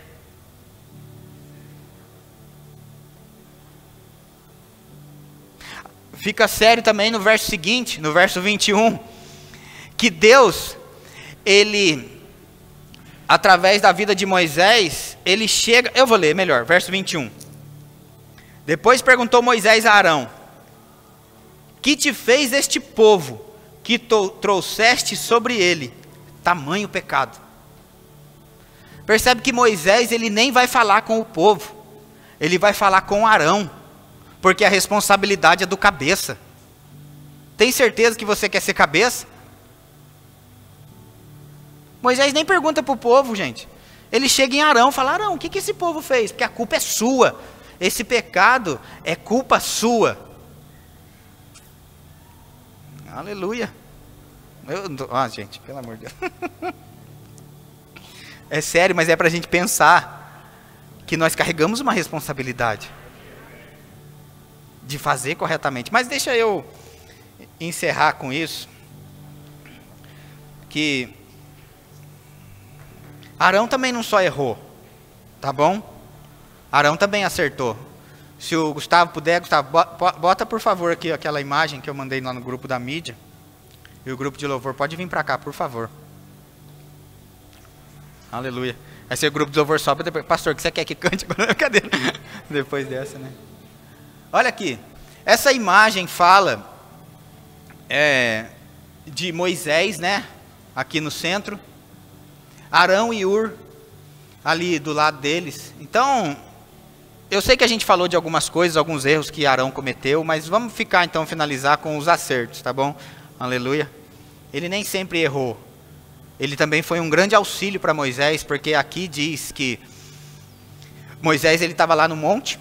Fica sério também no verso seguinte, no verso 21, que Deus, ele, através da vida de Moisés, ele chega, eu vou ler melhor, verso 21. Depois perguntou Moisés a Arão, que te fez este povo, que trouxeste sobre ele tamanho pecado? Percebe que Moisés, ele nem vai falar com o povo, ele vai falar com Arão, porque a responsabilidade é do cabeça. Tem certeza que você quer ser cabeça? Moisés nem pergunta para o povo, gente. Ele chega em Arão e fala: Arão, o que esse povo fez? Porque a culpa é sua. Esse pecado é culpa sua. Aleluia. Gente, pelo amor de Deus. É sério, mas é para a gente pensar que nós carregamos uma responsabilidade de fazer corretamente. Mas deixa eu encerrar com isso. Que Arão também não só errou, tá bom? Arão também acertou. Se o Gustavo puder, Gustavo, bota por favor aqui aquela imagem que eu mandei lá no grupo da mídia. E o grupo de louvor pode vir para cá, por favor. Aleluia. Aí se o grupo de louvor sobe depois. Pastor, o que você quer que cante? Cadê? Depois dessa, né? Olha aqui. Essa imagem fala de Moisés, né? Aqui no centro. Arão e Hur ali do lado deles. Então, eu sei que a gente falou de algumas coisas, alguns erros que Arão cometeu, mas vamos ficar então, finalizar com os acertos, tá bom? Aleluia. Ele nem sempre errou. Ele também foi um grande auxílio para Moisés, porque aqui diz que Moisés ele estava lá no monte.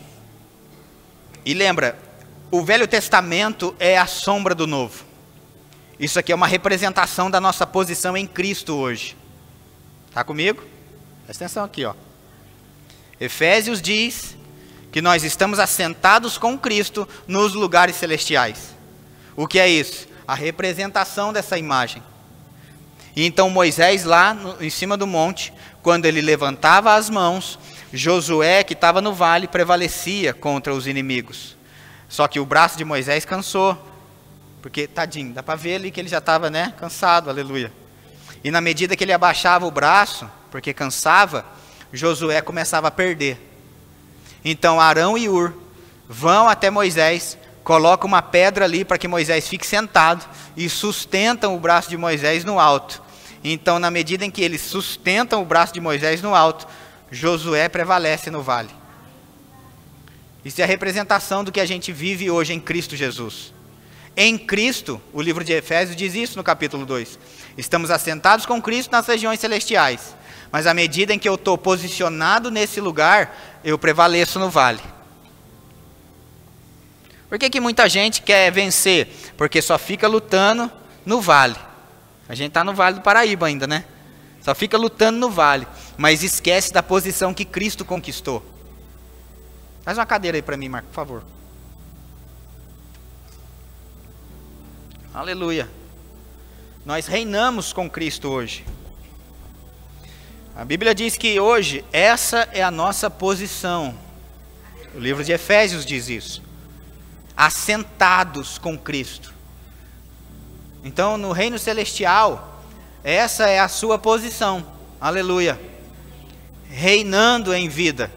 E lembra, o Velho Testamento é a sombra do Novo. Isso aqui é uma representação da nossa posição em Cristo hoje. Está comigo? Presta atenção aqui, ó. Efésios diz que nós estamos assentados com Cristo nos lugares celestiais. O que é isso? A representação dessa imagem. E então Moisés lá em cima do monte, quando ele levantava as mãos, Josué que estava no vale prevalecia contra os inimigos. Só que o braço de Moisés cansou, porque tadinho, dá para ver ali que ele já estava, né, cansado, aleluia. E na medida que ele abaixava o braço, porque cansava, Josué começava a perder. Então Arão e Hur vão até Moisés, colocam uma pedra ali para que Moisés fique sentado e sustentam o braço de Moisés no alto. Então, na medida em que eles sustentam o braço de Moisés no alto, Josué prevalece no vale. Isso é a representação do que a gente vive hoje em Cristo Jesus. Em Cristo, o livro de Efésios diz isso no capítulo 2. Estamos assentados com Cristo nas regiões celestiais. Mas à medida em que eu estou posicionado nesse lugar, eu prevaleço no vale. Por que muita gente quer vencer? Porque só fica lutando no vale. A gente está no Vale do Paraíba ainda, né? Só fica lutando no vale. Mas esquece da posição que Cristo conquistou. Faz uma cadeira aí para mim, Marco, por favor. Aleluia. Nós reinamos com Cristo hoje. A Bíblia diz que hoje essa é a nossa posição. O livro de Efésios diz isso. Assentados com Cristo. Então, no reino celestial, essa é a sua posição. Aleluia. Reinando em vida.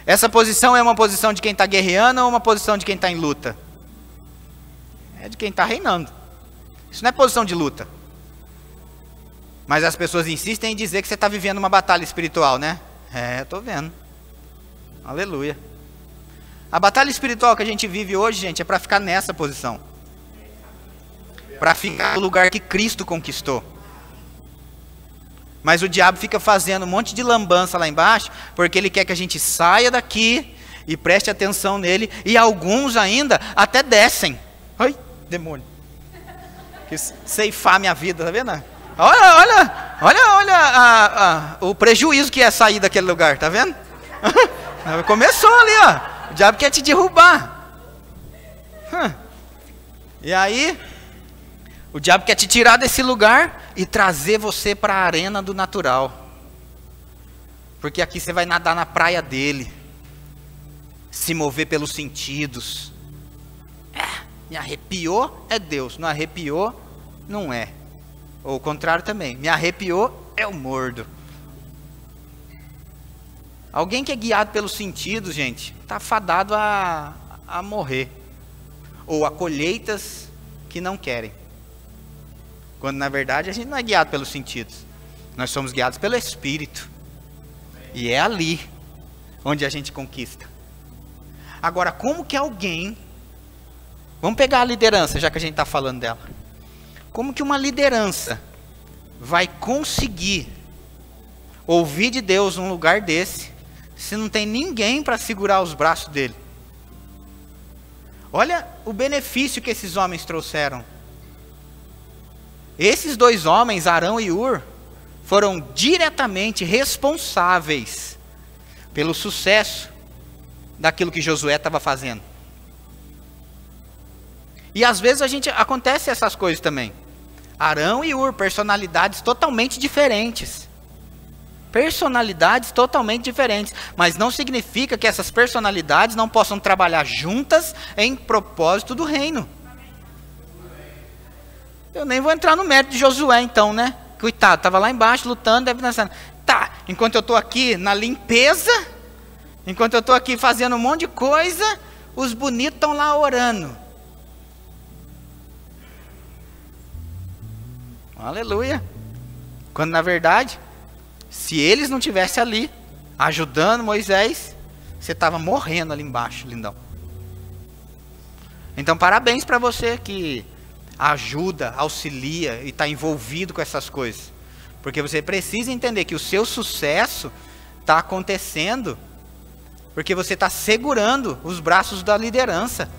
Essa posição é uma posição de quem está guerreando ou uma posição de quem está em luta? É de quem está reinando. Isso não é posição de luta. Mas as pessoas insistem em dizer que você está vivendo uma batalha espiritual, né? É, eu estou vendo. Aleluia. A batalha espiritual que a gente vive hoje, gente, é para ficar nessa posição. Para ficar no lugar que Cristo conquistou. Mas o diabo fica fazendo um monte de lambança lá embaixo, porque ele quer que a gente saia daqui e preste atenção nele, e alguns ainda até descem. Ai, demônio. Quis ceifar minha vida, tá vendo? Olha o prejuízo que é sair daquele lugar, tá vendo? Começou ali, ó. O diabo quer te derrubar. E aí, o diabo quer te tirar desse lugar e trazer você para a arena do natural. Porque aqui você vai nadar na praia dele. Se mover pelos sentidos. Me arrepiou, é Deus. Não arrepiou, não é. Ou o contrário também. Me arrepiou, é o mordo. Alguém que é guiado pelos sentidos, gente, está fadado a morrer. Ou a colheitas que não querem. Quando na verdade a gente não é guiado pelos sentidos. Nós somos guiados pelo Espírito. E é ali onde a gente conquista. Agora, como que alguém... Vamos pegar a liderança, já que a gente está falando dela. Como que uma liderança vai conseguir ouvir de Deus num lugar desse, se não tem ninguém para segurar os braços dele? Olha o benefício que esses homens trouxeram. Esses dois homens, Arão e Ur, foram diretamente responsáveis pelo sucesso daquilo que Josué estava fazendo. E às vezes acontece essas coisas também. Arão e Ur, personalidades totalmente diferentes. Personalidades totalmente diferentes. Mas não significa que essas personalidades não possam trabalhar juntas em propósito do reino. Eu nem vou entrar no mérito de Josué então, né? Coitado, estava lá embaixo lutando, deve pensar, tá, enquanto eu estou aqui na limpeza, enquanto eu estou aqui fazendo um monte de coisa, os bonitos estão lá orando. Aleluia. Quando na verdade, se eles não estivessem ali, ajudando Moisés, você estava morrendo ali embaixo, lindão. Então parabéns para você que ajuda, auxilia e está envolvido com essas coisas. Porque você precisa entender que o seu sucesso está acontecendo porque você está segurando os braços da liderança.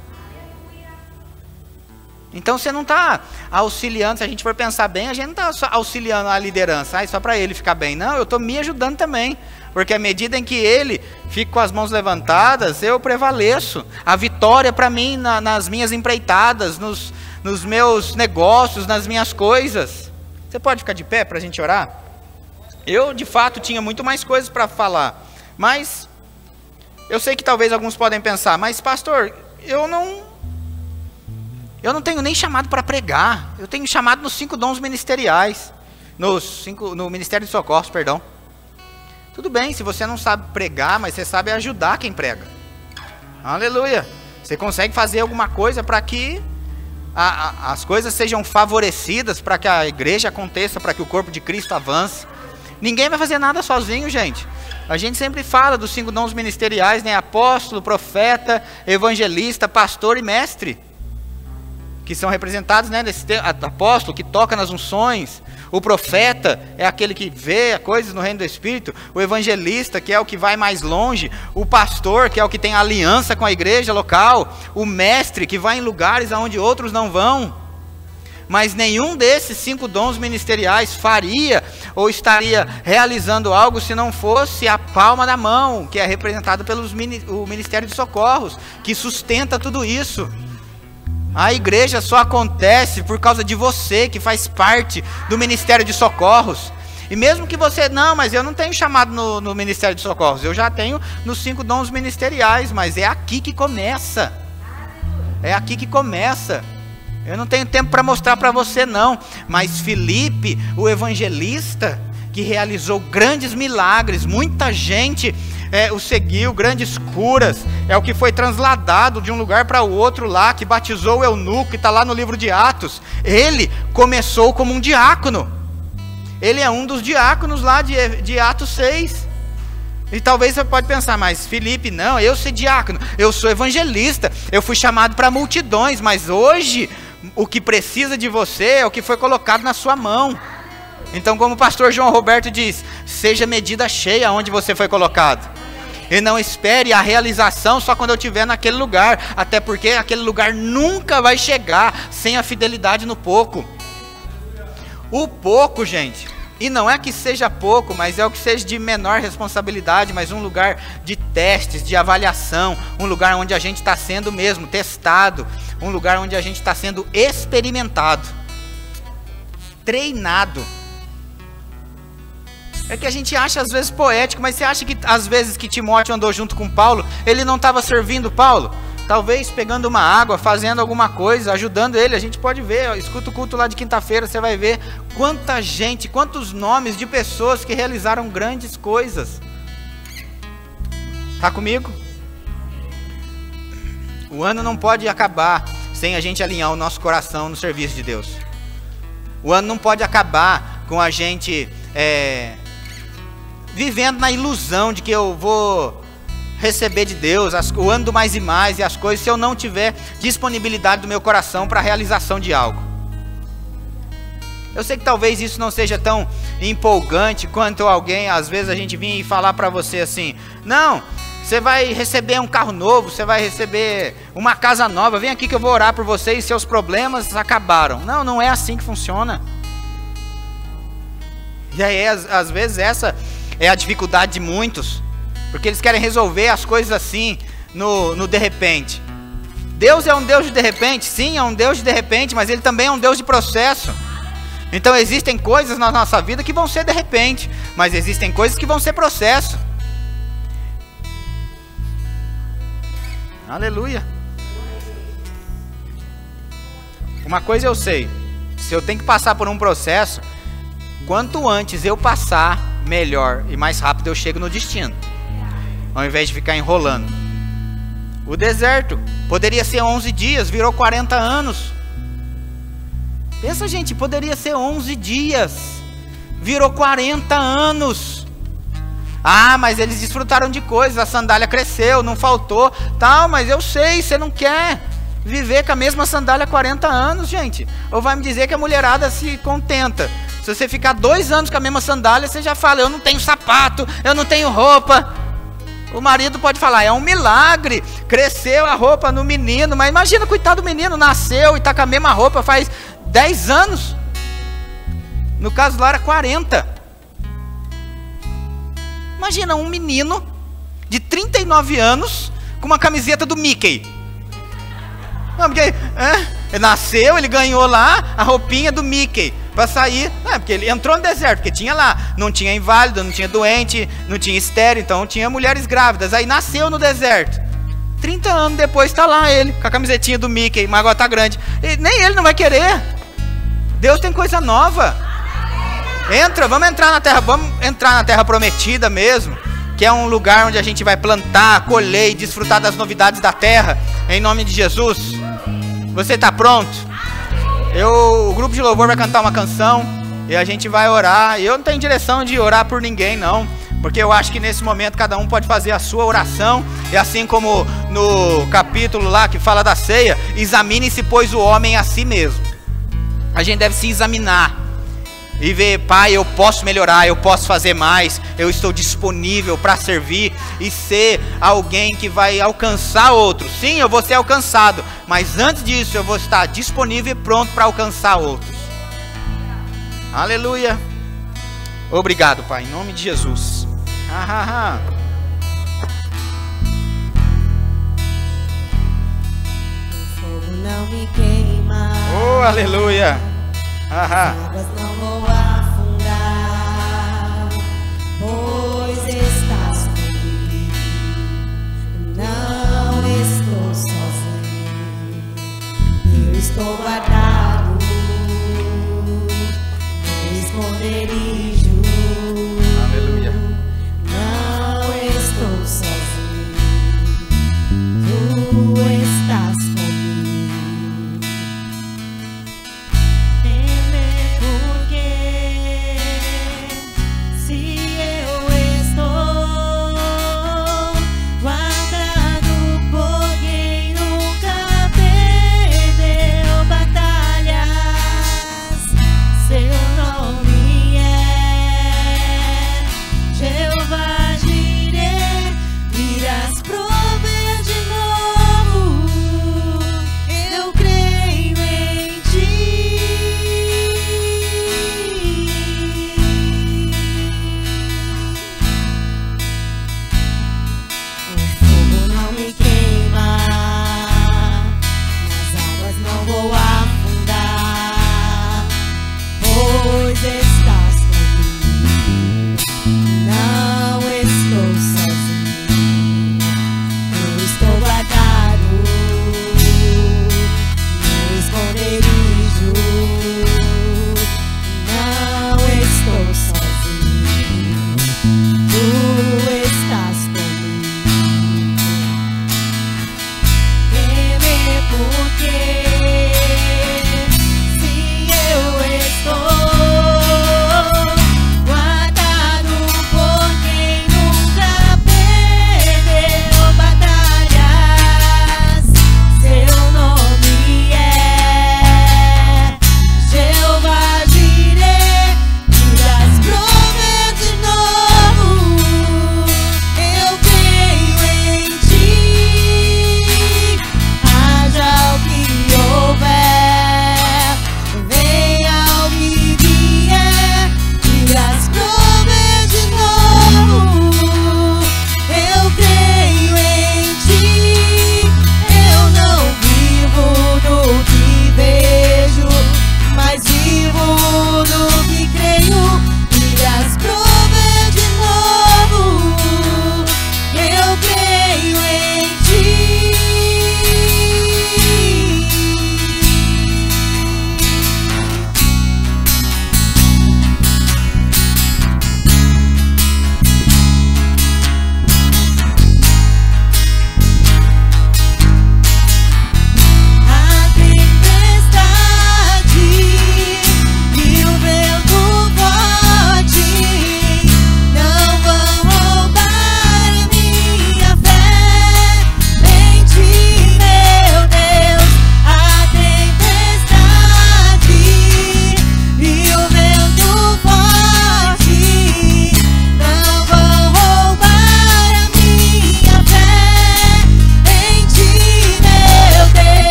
Então você não está auxiliando, se a gente for pensar bem, a gente não está só auxiliando a liderança, só para ele ficar bem. Não, eu estou me ajudando também. Porque à medida em que ele fica com as mãos levantadas, eu prevaleço. A vitória para mim nas minhas empreitadas, nos meus negócios, nas minhas coisas. Você pode ficar de pé para a gente orar? Eu de fato tinha muito mais coisas para falar. Mas eu sei que talvez alguns podem pensar, mas pastor, eu não tenho nem chamado para pregar. Eu tenho chamado nos 5 dons ministeriais. No Ministério de Socorros, perdão. Tudo bem, se você não sabe pregar, mas você sabe ajudar quem prega. Aleluia. Você consegue fazer alguma coisa para que as coisas sejam favorecidas, para que a igreja aconteça, para que o corpo de Cristo avance. Ninguém vai fazer nada sozinho, gente. A gente sempre fala dos 5 dons ministeriais, né? Apóstolo, profeta, evangelista, pastor e mestre, que são representados, né, nesse apóstolo que toca nas unções. O profeta é aquele que vê coisas no reino do Espírito. O evangelista, que é o que vai mais longe. O pastor, que é o que tem aliança com a igreja local. O mestre, que vai em lugares aonde outros não vão. Mas nenhum desses 5 dons ministeriais faria ou estaria realizando algo se não fosse a palma da mão, que é representado pelo Ministério de Socorros, que sustenta tudo isso. A igreja só acontece por causa de você, que faz parte do Ministério de Socorros. E mesmo que você, não, mas eu não tenho chamado no Ministério de Socorros, eu já tenho nos 5 dons ministeriais, mas é aqui que começa. É aqui que começa. Eu não tenho tempo para mostrar para você não, mas Filipe, o evangelista, que realizou grandes milagres, muita gente o seguiu, grandes curas, é o que foi transladado de um lugar para o outro lá, que batizou o eunuco, que está lá no livro de Atos. Ele começou como um diácono, ele é um dos diáconos lá de Atos 6, e talvez você pode pensar, mas Filipe, não, eu sou diácono, eu sou evangelista, eu fui chamado para multidões, mas hoje o que precisa de você é o que foi colocado na sua mão. Então, como o pastor João Roberto diz, seja medida cheia onde você foi colocado. E não espere a realização só quando eu estiver naquele lugar. Até porque aquele lugar nunca vai chegar sem a fidelidade no pouco. O pouco, gente, e não é que seja pouco, mas é o que seja de menor responsabilidade, mas um lugar de testes, de avaliação, um lugar onde a gente está sendo mesmo testado, um lugar onde a gente está sendo experimentado, treinado. É que a gente acha às vezes poético, mas você acha que às vezes que Timóteo andou junto com Paulo, ele não estava servindo Paulo? Talvez pegando uma água, fazendo alguma coisa, ajudando ele. A gente pode ver, escuta o culto lá de quinta-feira, você vai ver quanta gente, quantos nomes de pessoas que realizaram grandes coisas. Está comigo? O ano não pode acabar sem a gente alinhar o nosso coração no serviço de Deus. O ano não pode acabar com a gente vivendo na ilusão de que eu vou receber de Deus o ano do mais e mais e as coisas, se eu não tiver disponibilidade do meu coração para a realização de algo. Eu sei que talvez isso não seja tão empolgante quanto alguém, às vezes a gente vir e falar para você assim, não, você vai receber um carro novo, você vai receber uma casa nova, vem aqui que eu vou orar por você e seus problemas acabaram. Não, não é assim que funciona. E aí, às vezes, essa é a dificuldade de muitos, porque eles querem resolver as coisas assim, no de repente. Deus é um Deus de repente? Sim, é um Deus de repente, mas Ele também é um Deus de processo. Então existem coisas na nossa vida que vão ser de repente, mas existem coisas que vão ser processo. Aleluia. Uma coisa eu sei, se eu tenho que passar por um processo, quanto antes eu passar, melhor e mais rápido eu chego no destino, ao invés de ficar enrolando. O deserto poderia ser 11 dias, virou 40 anos. Pensa, gente, poderia ser 11 dias, virou 40 anos. Ah, mas eles desfrutaram de coisas, a sandália cresceu, não faltou, tal, mas eu sei, você não quer viver com a mesma sandália 40 anos, gente. Ou vai me dizer que a mulherada se contenta. Se você ficar 2 anos com a mesma sandália, você já fala, eu não tenho sapato, eu não tenho roupa. O marido pode falar, é um milagre, cresceu a roupa no menino, mas imagina, coitado do menino, nasceu e está com a mesma roupa faz 10 anos. No caso lá era 40. Imagina um menino de 39 anos com uma camiseta do Mickey. Não, porque ele nasceu, ele ganhou lá a roupinha do Mickey para sair, porque ele entrou no deserto, porque tinha lá, não tinha inválido, não tinha doente, não tinha estéril, então tinha mulheres grávidas, aí nasceu no deserto. 30 anos depois está lá ele, com a camisetinha do Mickey, mas agora está grande, e nem ele não vai querer. Deus tem coisa nova. Vamos entrar na terra prometida mesmo, que é um lugar onde a gente vai plantar, colher e desfrutar das novidades da terra, em nome de Jesus. Você está pronto? O grupo de louvor vai cantar uma canção e a gente vai orar. Eu não tenho direção de orar por ninguém, não, porque eu acho que nesse momento cada um pode fazer a sua oração. E assim como no capítulo lá que fala da ceia, examine-se, pois, o homem a si mesmo. A gente deve se examinar e ver, Pai, eu posso melhorar, eu posso fazer mais, eu estou disponível para servir e ser alguém que vai alcançar outros. Sim, eu vou ser alcançado, mas antes disso eu vou estar disponível e pronto para alcançar outros. Aleluia. Obrigado, Pai, em nome de Jesus. O fogo não me queima. Oh, aleluia. As águas não vou afundar, pois estás comigo. Não estou sozinho, eu estou guardado no esconderijo. Aleluia. Não estou sozinho, tu estás comigo. Batalha.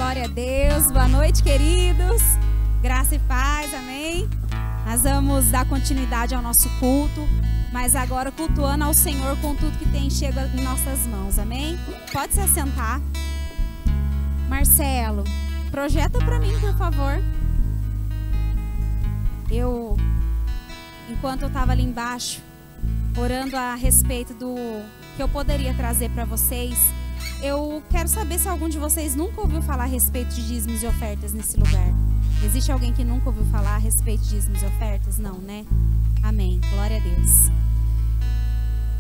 Glória a Deus. Boa noite, queridos. Graça e paz, amém? Nós vamos dar continuidade ao nosso culto, mas agora cultuando ao Senhor com tudo que tem chego em nossas mãos, amém? Pode se assentar. Marcelo, projeta para mim, por favor. Enquanto eu estava ali embaixo, orando a respeito do que eu poderia trazer para vocês, eu quero saber se algum de vocês nunca ouviu falar a respeito de dízimos e ofertas nesse lugar. Existe alguém que nunca ouviu falar a respeito de dízimos e ofertas? Não, né? Amém. Glória a Deus.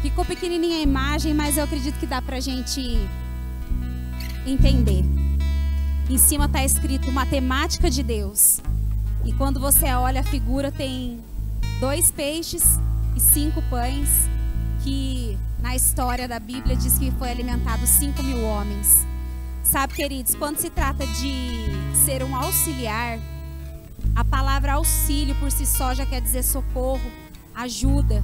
Ficou pequenininha a imagem, mas eu acredito que dá pra gente entender. Em cima está escrito matemática de Deus. E quando você olha a figura, tem 2 peixes e 5 pães, que na história da Bíblia diz que foi alimentado 5.000 homens. Sabe, queridos, quando se trata de ser um auxiliar, a palavra auxílio por si só já quer dizer socorro, ajuda.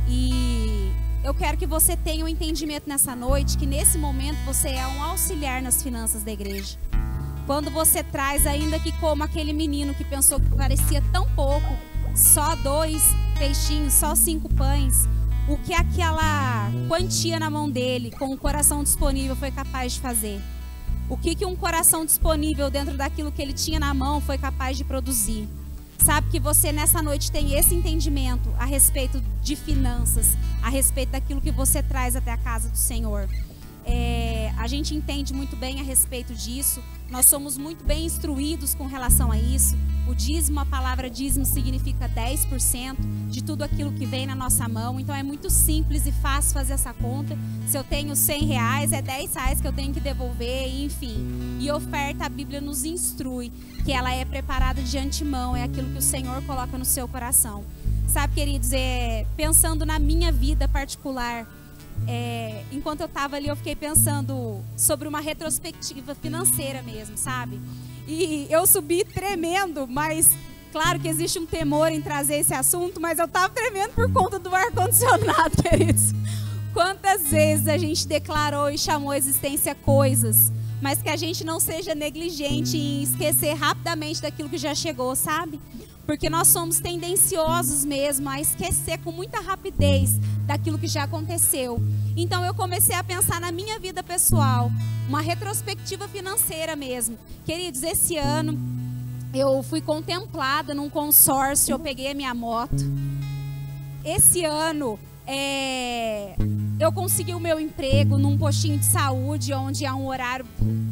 E eu quero que você tenha um entendimento nessa noite que nesse momento você é um auxiliar nas finanças da igreja. Quando você traz, ainda que como aquele menino que pensou que parecia tão pouco, só 2 peixinhos, só 5 pães, o que aquela quantia na mão dele, com o coração disponível, foi capaz de fazer? O que um coração disponível dentro daquilo que ele tinha na mão foi capaz de produzir? Sabe que você nessa noite tem esse entendimento a respeito de finanças, a respeito daquilo que você traz até a casa do Senhor. A gente entende muito bem a respeito disso, nós somos muito bem instruídos com relação a isso. O dízimo, a palavra dízimo significa 10% de tudo aquilo que vem na nossa mão, então é muito simples e fácil fazer essa conta. Se eu tenho R$100, é R$10 que eu tenho que devolver, enfim. E oferta, a Bíblia nos instrui que ela é preparada de antemão, é aquilo que o Senhor coloca no seu coração. Sabe, queridos, pensando na minha vida particular, enquanto eu estava ali, eu fiquei pensando sobre uma retrospectiva financeira mesmo, sabe? E eu subi tremendo, mas claro que existe um temor em trazer esse assunto, mas eu estava tremendo por conta do ar-condicionado, queridos. Quantas vezes a gente declarou e chamou à existência coisas, mas que a gente não seja negligente em esquecer rapidamente daquilo que já chegou, sabe? Porque nós somos tendenciosos mesmo a esquecer com muita rapidez daquilo que já aconteceu. Então eu comecei a pensar na minha vida pessoal, uma retrospectiva financeira mesmo. Queridos, esse ano eu fui contemplada num consórcio, eu peguei a minha moto. Esse ano eu consegui o meu emprego num postinho de saúde, onde há um horário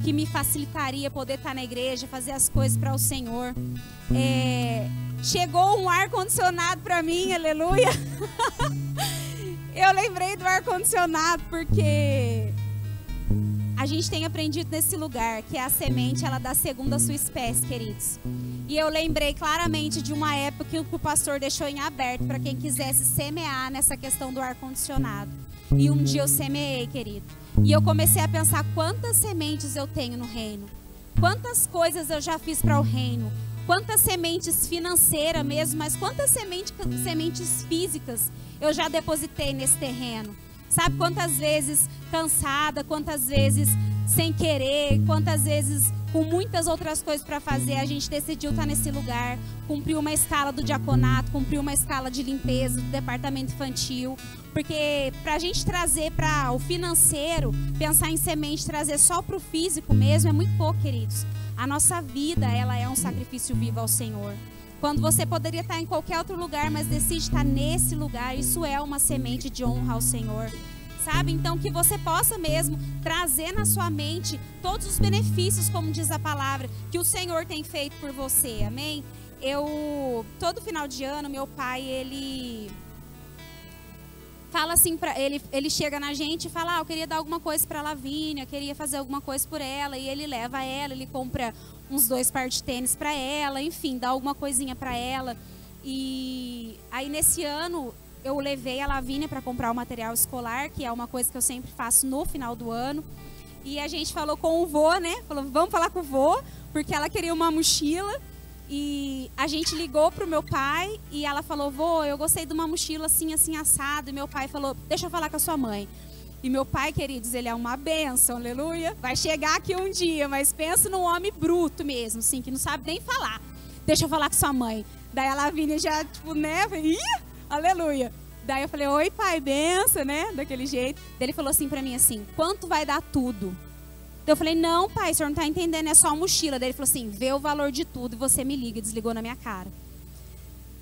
que me facilitaria poder estar na igreja, fazer as coisas para o Senhor. Chegou um ar-condicionado para mim, aleluia. Eu lembrei do ar-condicionado porque a gente tem aprendido nesse lugar que a semente, ela dá segundo a sua espécie, queridos. E eu lembrei claramente de uma época que o pastor deixou em aberto para quem quisesse semear nessa questão do ar-condicionado. E um dia eu semeei, querido. E eu comecei a pensar quantas sementes eu tenho no reino. Quantas coisas eu já fiz para o reino. Quantas sementes financeiras mesmo, mas quantas sementes físicas eu já depositei nesse terreno. Sabe quantas vezes cansada, quantas vezes sem querer, quantas vezes com muitas outras coisas para fazer, a gente decidiu estar nesse lugar, cumpriu uma escala do diaconato, cumpriu uma escala de limpeza do departamento infantil, porque para a gente trazer para o financeiro, pensar em semente, trazer só para o físico mesmo, é muito pouco, queridos. A nossa vida, ela é um sacrifício vivo ao Senhor. Quando você poderia estar em qualquer outro lugar, mas decide estar nesse lugar, isso é uma semente de honra ao Senhor. Sabe? Então, que você possa mesmo trazer na sua mente todos os benefícios, como diz a palavra, que o Senhor tem feito por você. Amém? Todo final de ano, meu pai, ele fala assim, ele chega na gente e fala, eu queria dar alguma coisa para a Lavínia, queria fazer alguma coisa por ela, e ele leva ela, ele compra uns 2 pares de tênis para ela, enfim, dá alguma coisinha para ela. E aí nesse ano eu levei a Lavínia para comprar o material escolar, que é uma coisa que eu sempre faço no final do ano. E a gente falou com o vô, né? Falou, vamos falar com o vô, porque ela queria uma mochila. E a gente ligou pro meu pai e ela falou, vô, eu gostei de uma mochila assim, assim, assado. E meu pai falou, deixa eu falar com a sua mãe. E meu pai, queridos, ele é uma bênção, aleluia. Vai chegar aqui um dia, mas pensa num homem bruto mesmo, assim, que não sabe nem falar. Deixa eu falar com sua mãe. Daí a Lavínia já, tipo, né? Ih, aleluia. Daí eu falei, oi pai, benção, né? Daquele jeito. Daí ele falou assim pra mim, assim, quanto vai dar tudo? Daí eu falei, não pai, o senhor não tá entendendo, é só a mochila. Daí ele falou assim, vê o valor de tudo e você me liga. Desligou na minha cara.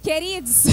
Queridos,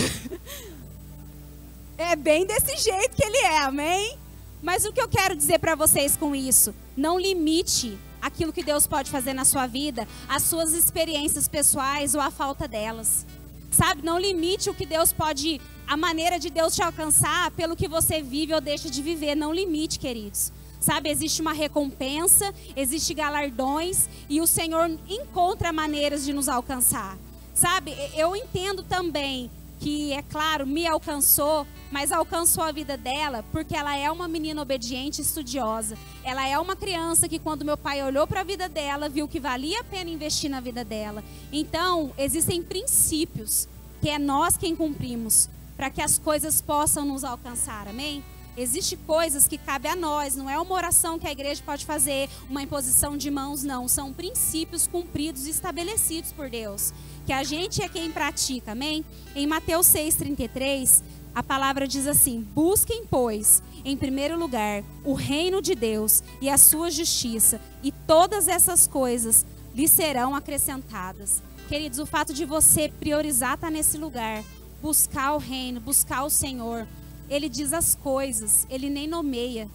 é bem desse jeito que ele é, amém? Mas o que eu quero dizer para vocês com isso? Não limite aquilo que Deus pode fazer na sua vida, as suas experiências pessoais ou a falta delas. Sabe, não limite o que Deus pode, a maneira de Deus te alcançar pelo que você vive ou deixa de viver. Não limite, queridos. Sabe, existe uma recompensa, existe galardões e o Senhor encontra maneiras de nos alcançar. Sabe, eu entendo também que, é claro, me alcançou, mas alcançou a vida dela porque ela é uma menina obediente e estudiosa. Ela é uma criança que, quando meu pai olhou para a vida dela, viu que valia a pena investir na vida dela. Então, existem princípios que é nós quem cumprimos para que as coisas possam nos alcançar, amém? Existem coisas que cabe a nós, não é uma oração que a igreja pode fazer, uma imposição de mãos, não. São princípios cumpridos e estabelecidos por Deus, que a gente é quem pratica, amém? Em Mateus 6,33, a palavra diz assim, busquem, pois, em primeiro lugar, o reino de Deus e a sua justiça, e todas essas coisas lhe serão acrescentadas. Queridos, o fato de você priorizar estar nesse lugar, buscar o reino, buscar o Senhor, Ele diz as coisas, Ele nem nomeia.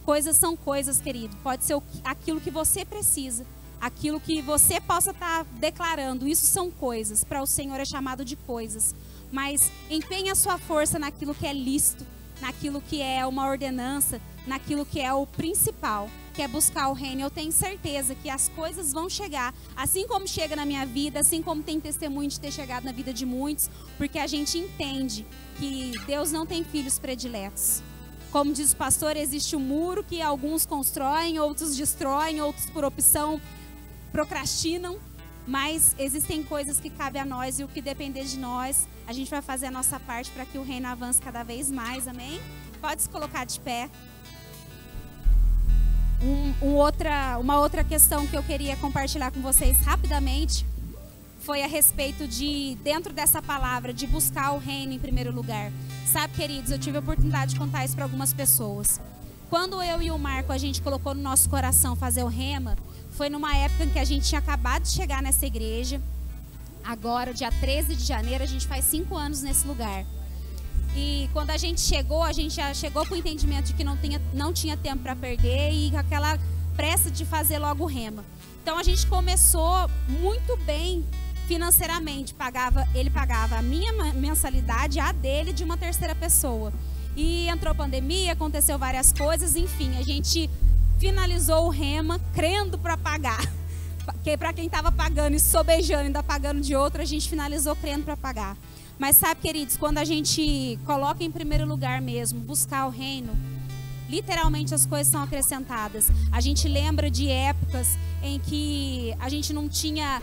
Coisas são coisas, querido. Pode ser aquilo que você precisa, aquilo que você possa estar declarando. Isso são coisas. Para o Senhor é chamado de coisas. Mas empenhe a sua força naquilo que é lícito, naquilo que é uma ordenança, naquilo que é o principal, que é buscar o reino. Eu tenho certeza que as coisas vão chegar, assim como chega na minha vida, assim como tem testemunho de ter chegado na vida de muitos, porque a gente entende que Deus não tem filhos prediletos. Como diz o pastor, existe um muro que alguns constroem, outros destroem, outros por opção procrastinam, mas existem coisas que cabem a nós e o que depender de nós, a gente vai fazer a nossa parte para que o reino avance cada vez mais, amém? Pode se colocar de pé. Uma outra questão que eu queria compartilhar com vocês rapidamente foi a respeito de, dentro dessa palavra, de buscar o reino em primeiro lugar. Sabe, queridos, eu tive a oportunidade de contar isso para algumas pessoas. Quando eu e o Marco, a gente colocou no nosso coração fazer o rema, foi numa época em que a gente tinha acabado de chegar nessa igreja. Agora, dia 13 de janeiro, a gente faz 5 anos nesse lugar. E quando a gente já chegou com o entendimento de que não tinha tempo para perder e aquela pressa de fazer logo o rema. Então a gente começou muito bem financeiramente. Ele pagava a minha mensalidade, a dele, de uma terceira pessoa. E entrou pandemia, aconteceu várias coisas, enfim, a gente finalizou o rema crendo para pagar. Porque para quem estava pagando e sobejando, ainda pagando de outro, a gente finalizou crendo para pagar. Mas sabe, queridos, quando a gente coloca em primeiro lugar mesmo, buscar o reino, literalmente as coisas são acrescentadas. A gente lembra de épocas em que a gente não tinha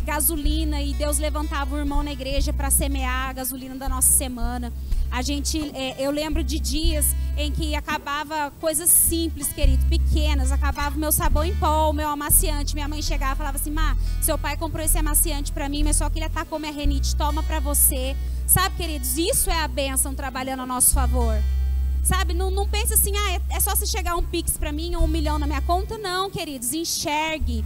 gasolina e Deus levantava um irmão na igreja para semear a gasolina da nossa semana. Eu lembro de dias em que acabava coisas simples, querido, pequenas. Acabava o meu sabão em pó, o meu amaciante. Minha mãe chegava e falava assim, Má, seu pai comprou esse amaciante para mim, mas só que ele atacou minha renite, toma para você. Sabe, queridos, isso é a bênção trabalhando a nosso favor. Sabe, não pense assim, é só se chegar um pix para mim ou 1 milhão na minha conta. Não, queridos, enxergue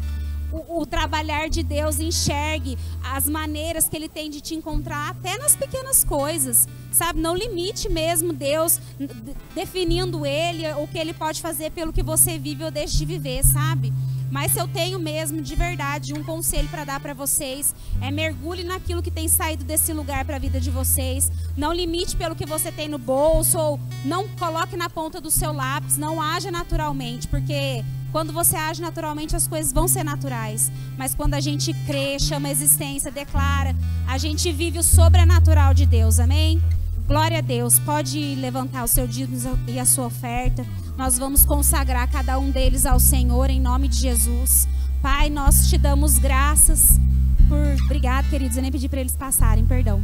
o trabalhar de Deus, enxergue as maneiras que Ele tem de te encontrar até nas pequenas coisas, sabe? Não limite mesmo Deus, definindo Ele, o que Ele pode fazer pelo que você vive ou deixa de viver, sabe? Mas se eu tenho mesmo, de verdade, um conselho para dar para vocês, mergulhe naquilo que tem saído desse lugar para a vida de vocês. Não limite pelo que você tem no bolso, ou não coloque na ponta do seu lápis, não haja naturalmente, porque quando você age naturalmente, as coisas vão ser naturais. Mas quando a gente crê, chama a existência, declara, a gente vive o sobrenatural de Deus, amém? Glória a Deus. Pode levantar o seu dízimo e a sua oferta. Nós vamos consagrar cada um deles ao Senhor, em nome de Jesus. Pai, nós te damos graças por... Obrigado, queridos, eu nem pedi para eles passarem, perdão.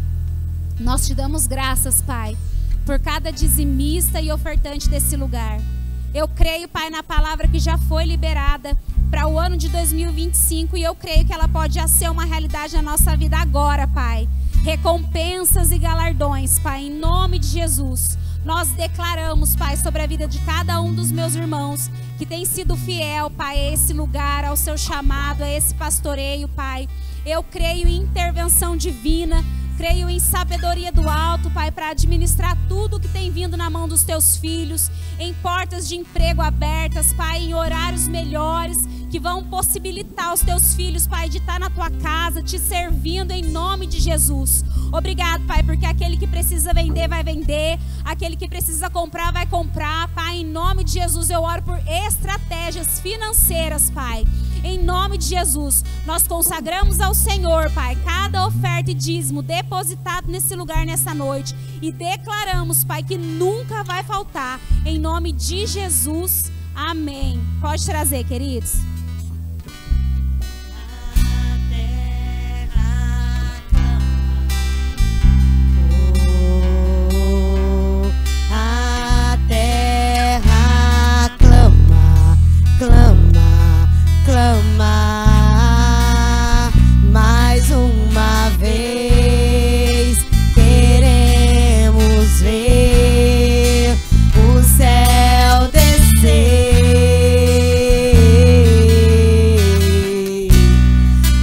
Nós te damos graças, Pai, por cada dizimista e ofertante desse lugar. Eu creio, Pai, na palavra que já foi liberada para o ano de 2025 e eu creio que ela pode já ser uma realidade na nossa vida agora, Pai. Recompensas e galardões, Pai, em nome de Jesus. Nós declaramos, Pai, sobre a vida de cada um dos meus irmãos que tem sido fiel, Pai, a esse lugar, ao seu chamado, a esse pastoreio, Pai. Eu creio em intervenção divina, creio em sabedoria do alto, Pai, para administrar tudo que tem vindo na mão dos teus filhos, em portas de emprego abertas, Pai, em horários melhores, que vão possibilitar os teus filhos, Pai, de estar na tua casa, te servindo em nome de Jesus. Obrigado, Pai, porque aquele que precisa vender, vai vender. Aquele que precisa comprar, vai comprar. Pai, em nome de Jesus, eu oro por estratégias financeiras, Pai. Em nome de Jesus, nós consagramos ao Senhor, Pai, cada oferta e dízimo depositado nesse lugar nessa noite. E declaramos, Pai, que nunca vai faltar. Em nome de Jesus, amém. Pode trazer, queridos. Clama mais uma vez, queremos ver o céu descer.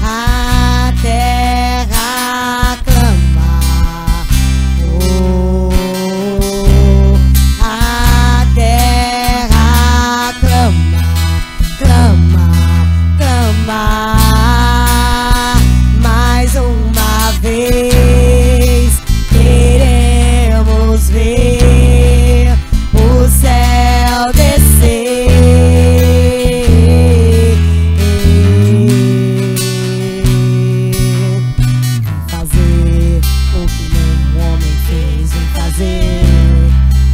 A terra clama, oh, a terra clama, clama, clama mais uma vez, queremos ver o céu descer. Vem fazer o que nenhum homem fez, vem fazer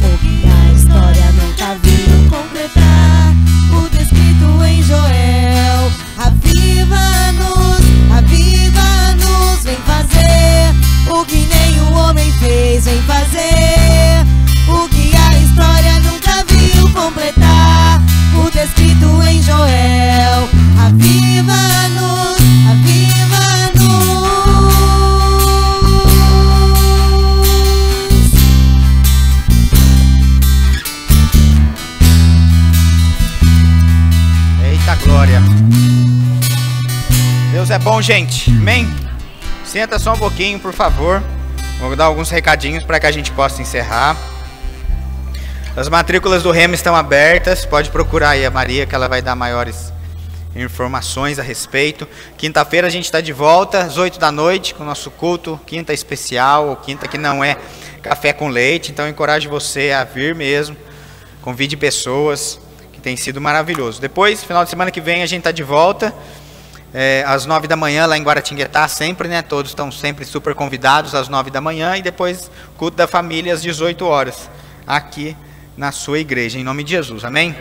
o que a história nunca viu completar, o descrito em Joel. Aviva-nos, aviva-nos, vem fazer o que nenhum homem fez, vem fazer o que a história nunca viu completar, o descrito em Joel. Aviva-nos, aviva-nos. Eita glória. Deus é bom, gente. Amém? Senta só um pouquinho, por favor. Vou dar alguns recadinhos para que a gente possa encerrar. As matrículas do Rema estão abertas. Pode procurar aí a Maria, que ela vai dar maiores informações a respeito. Quinta-feira a gente está de volta às 8 da noite com o nosso culto. Quinta especial, ou quinta que não é café com leite. Então eu encorajo você a vir mesmo. Convide pessoas, que tem sido maravilhoso. Depois, final de semana que vem, a gente está de volta. Às 9 da manhã lá em Guaratinguetá, sempre, né? Todos estão sempre super convidados às 9 da manhã. E depois, culto da família às 18 horas. Aqui na sua igreja, em nome de Jesus, amém?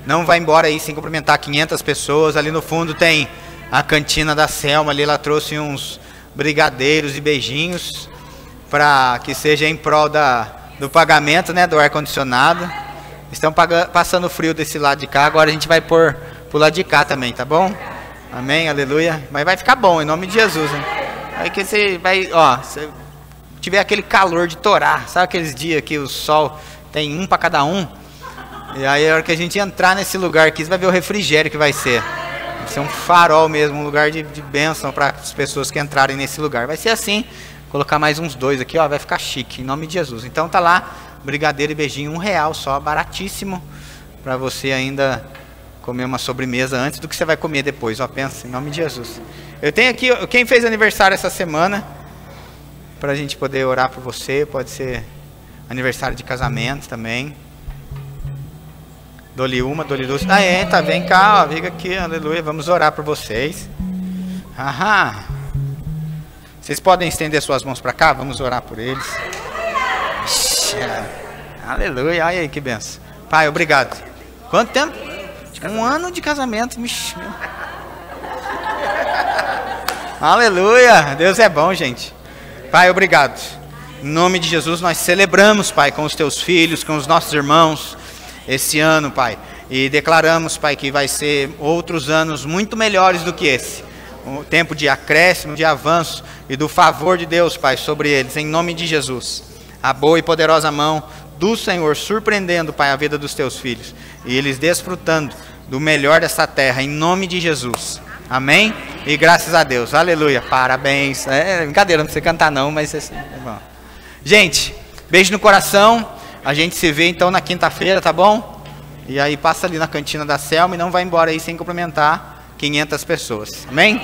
Não vai embora aí sem cumprimentar 500 pessoas. Ali no fundo tem a cantina da Selma. Ali ela trouxe uns brigadeiros e beijinhos, para que seja em prol do pagamento, né? Do ar-condicionado. Estão passando frio desse lado de cá. Agora a gente vai pôr pro lado de cá também, tá bom? Amém, aleluia. Mas vai ficar bom, em nome de Jesus, hein? Aí que você vai, ó, se tiver aquele calor de torar, sabe aqueles dias que o sol tem um para cada um? E aí a hora que a gente entrar nesse lugar aqui, você vai ver o refrigério que vai ser. Vai ser um farol mesmo, um lugar de bênção para as pessoas que entrarem nesse lugar. Vai ser assim, colocar mais uns 2 aqui, ó, vai ficar chique, em nome de Jesus. Então tá lá, brigadeiro e beijinho, R$1 só, baratíssimo, para você ainda comer uma sobremesa antes do que você vai comer depois, ó, pensa, em nome de Jesus. Eu tenho aqui, quem fez aniversário essa semana, para a gente poder orar por você, pode ser aniversário de casamento também. Dou-lhe uma, dou-lhe duas. Tá, vem cá, ó, fica aqui, aleluia, vamos orar por vocês. Aham. Vocês podem estender suas mãos para cá, vamos orar por eles. Aleluia, olha aí que benção. Pai, obrigado. Quanto tempo? 1 ano de casamento. Mixe, meu. Aleluia, Deus é bom, gente. Pai, obrigado. Em nome de Jesus nós celebramos, Pai, com os teus filhos, com os nossos irmãos, esse ano, Pai. E declaramos, Pai, que vai ser outros anos muito melhores do que esse. Um tempo de acréscimo, de avanço e do favor de Deus, Pai, sobre eles, em nome de Jesus. A boa e poderosa mão do Senhor surpreendendo, Pai, a vida dos teus filhos. E eles desfrutando do melhor dessa terra, em nome de Jesus. Amém? E graças a Deus. Aleluia. Parabéns. É brincadeira, não precisa cantar não, mas é bom. Gente, beijo no coração. A gente se vê então na quinta-feira, tá bom? E aí passa ali na cantina da Selma e não vai embora aí sem cumprimentar 500 pessoas. Amém?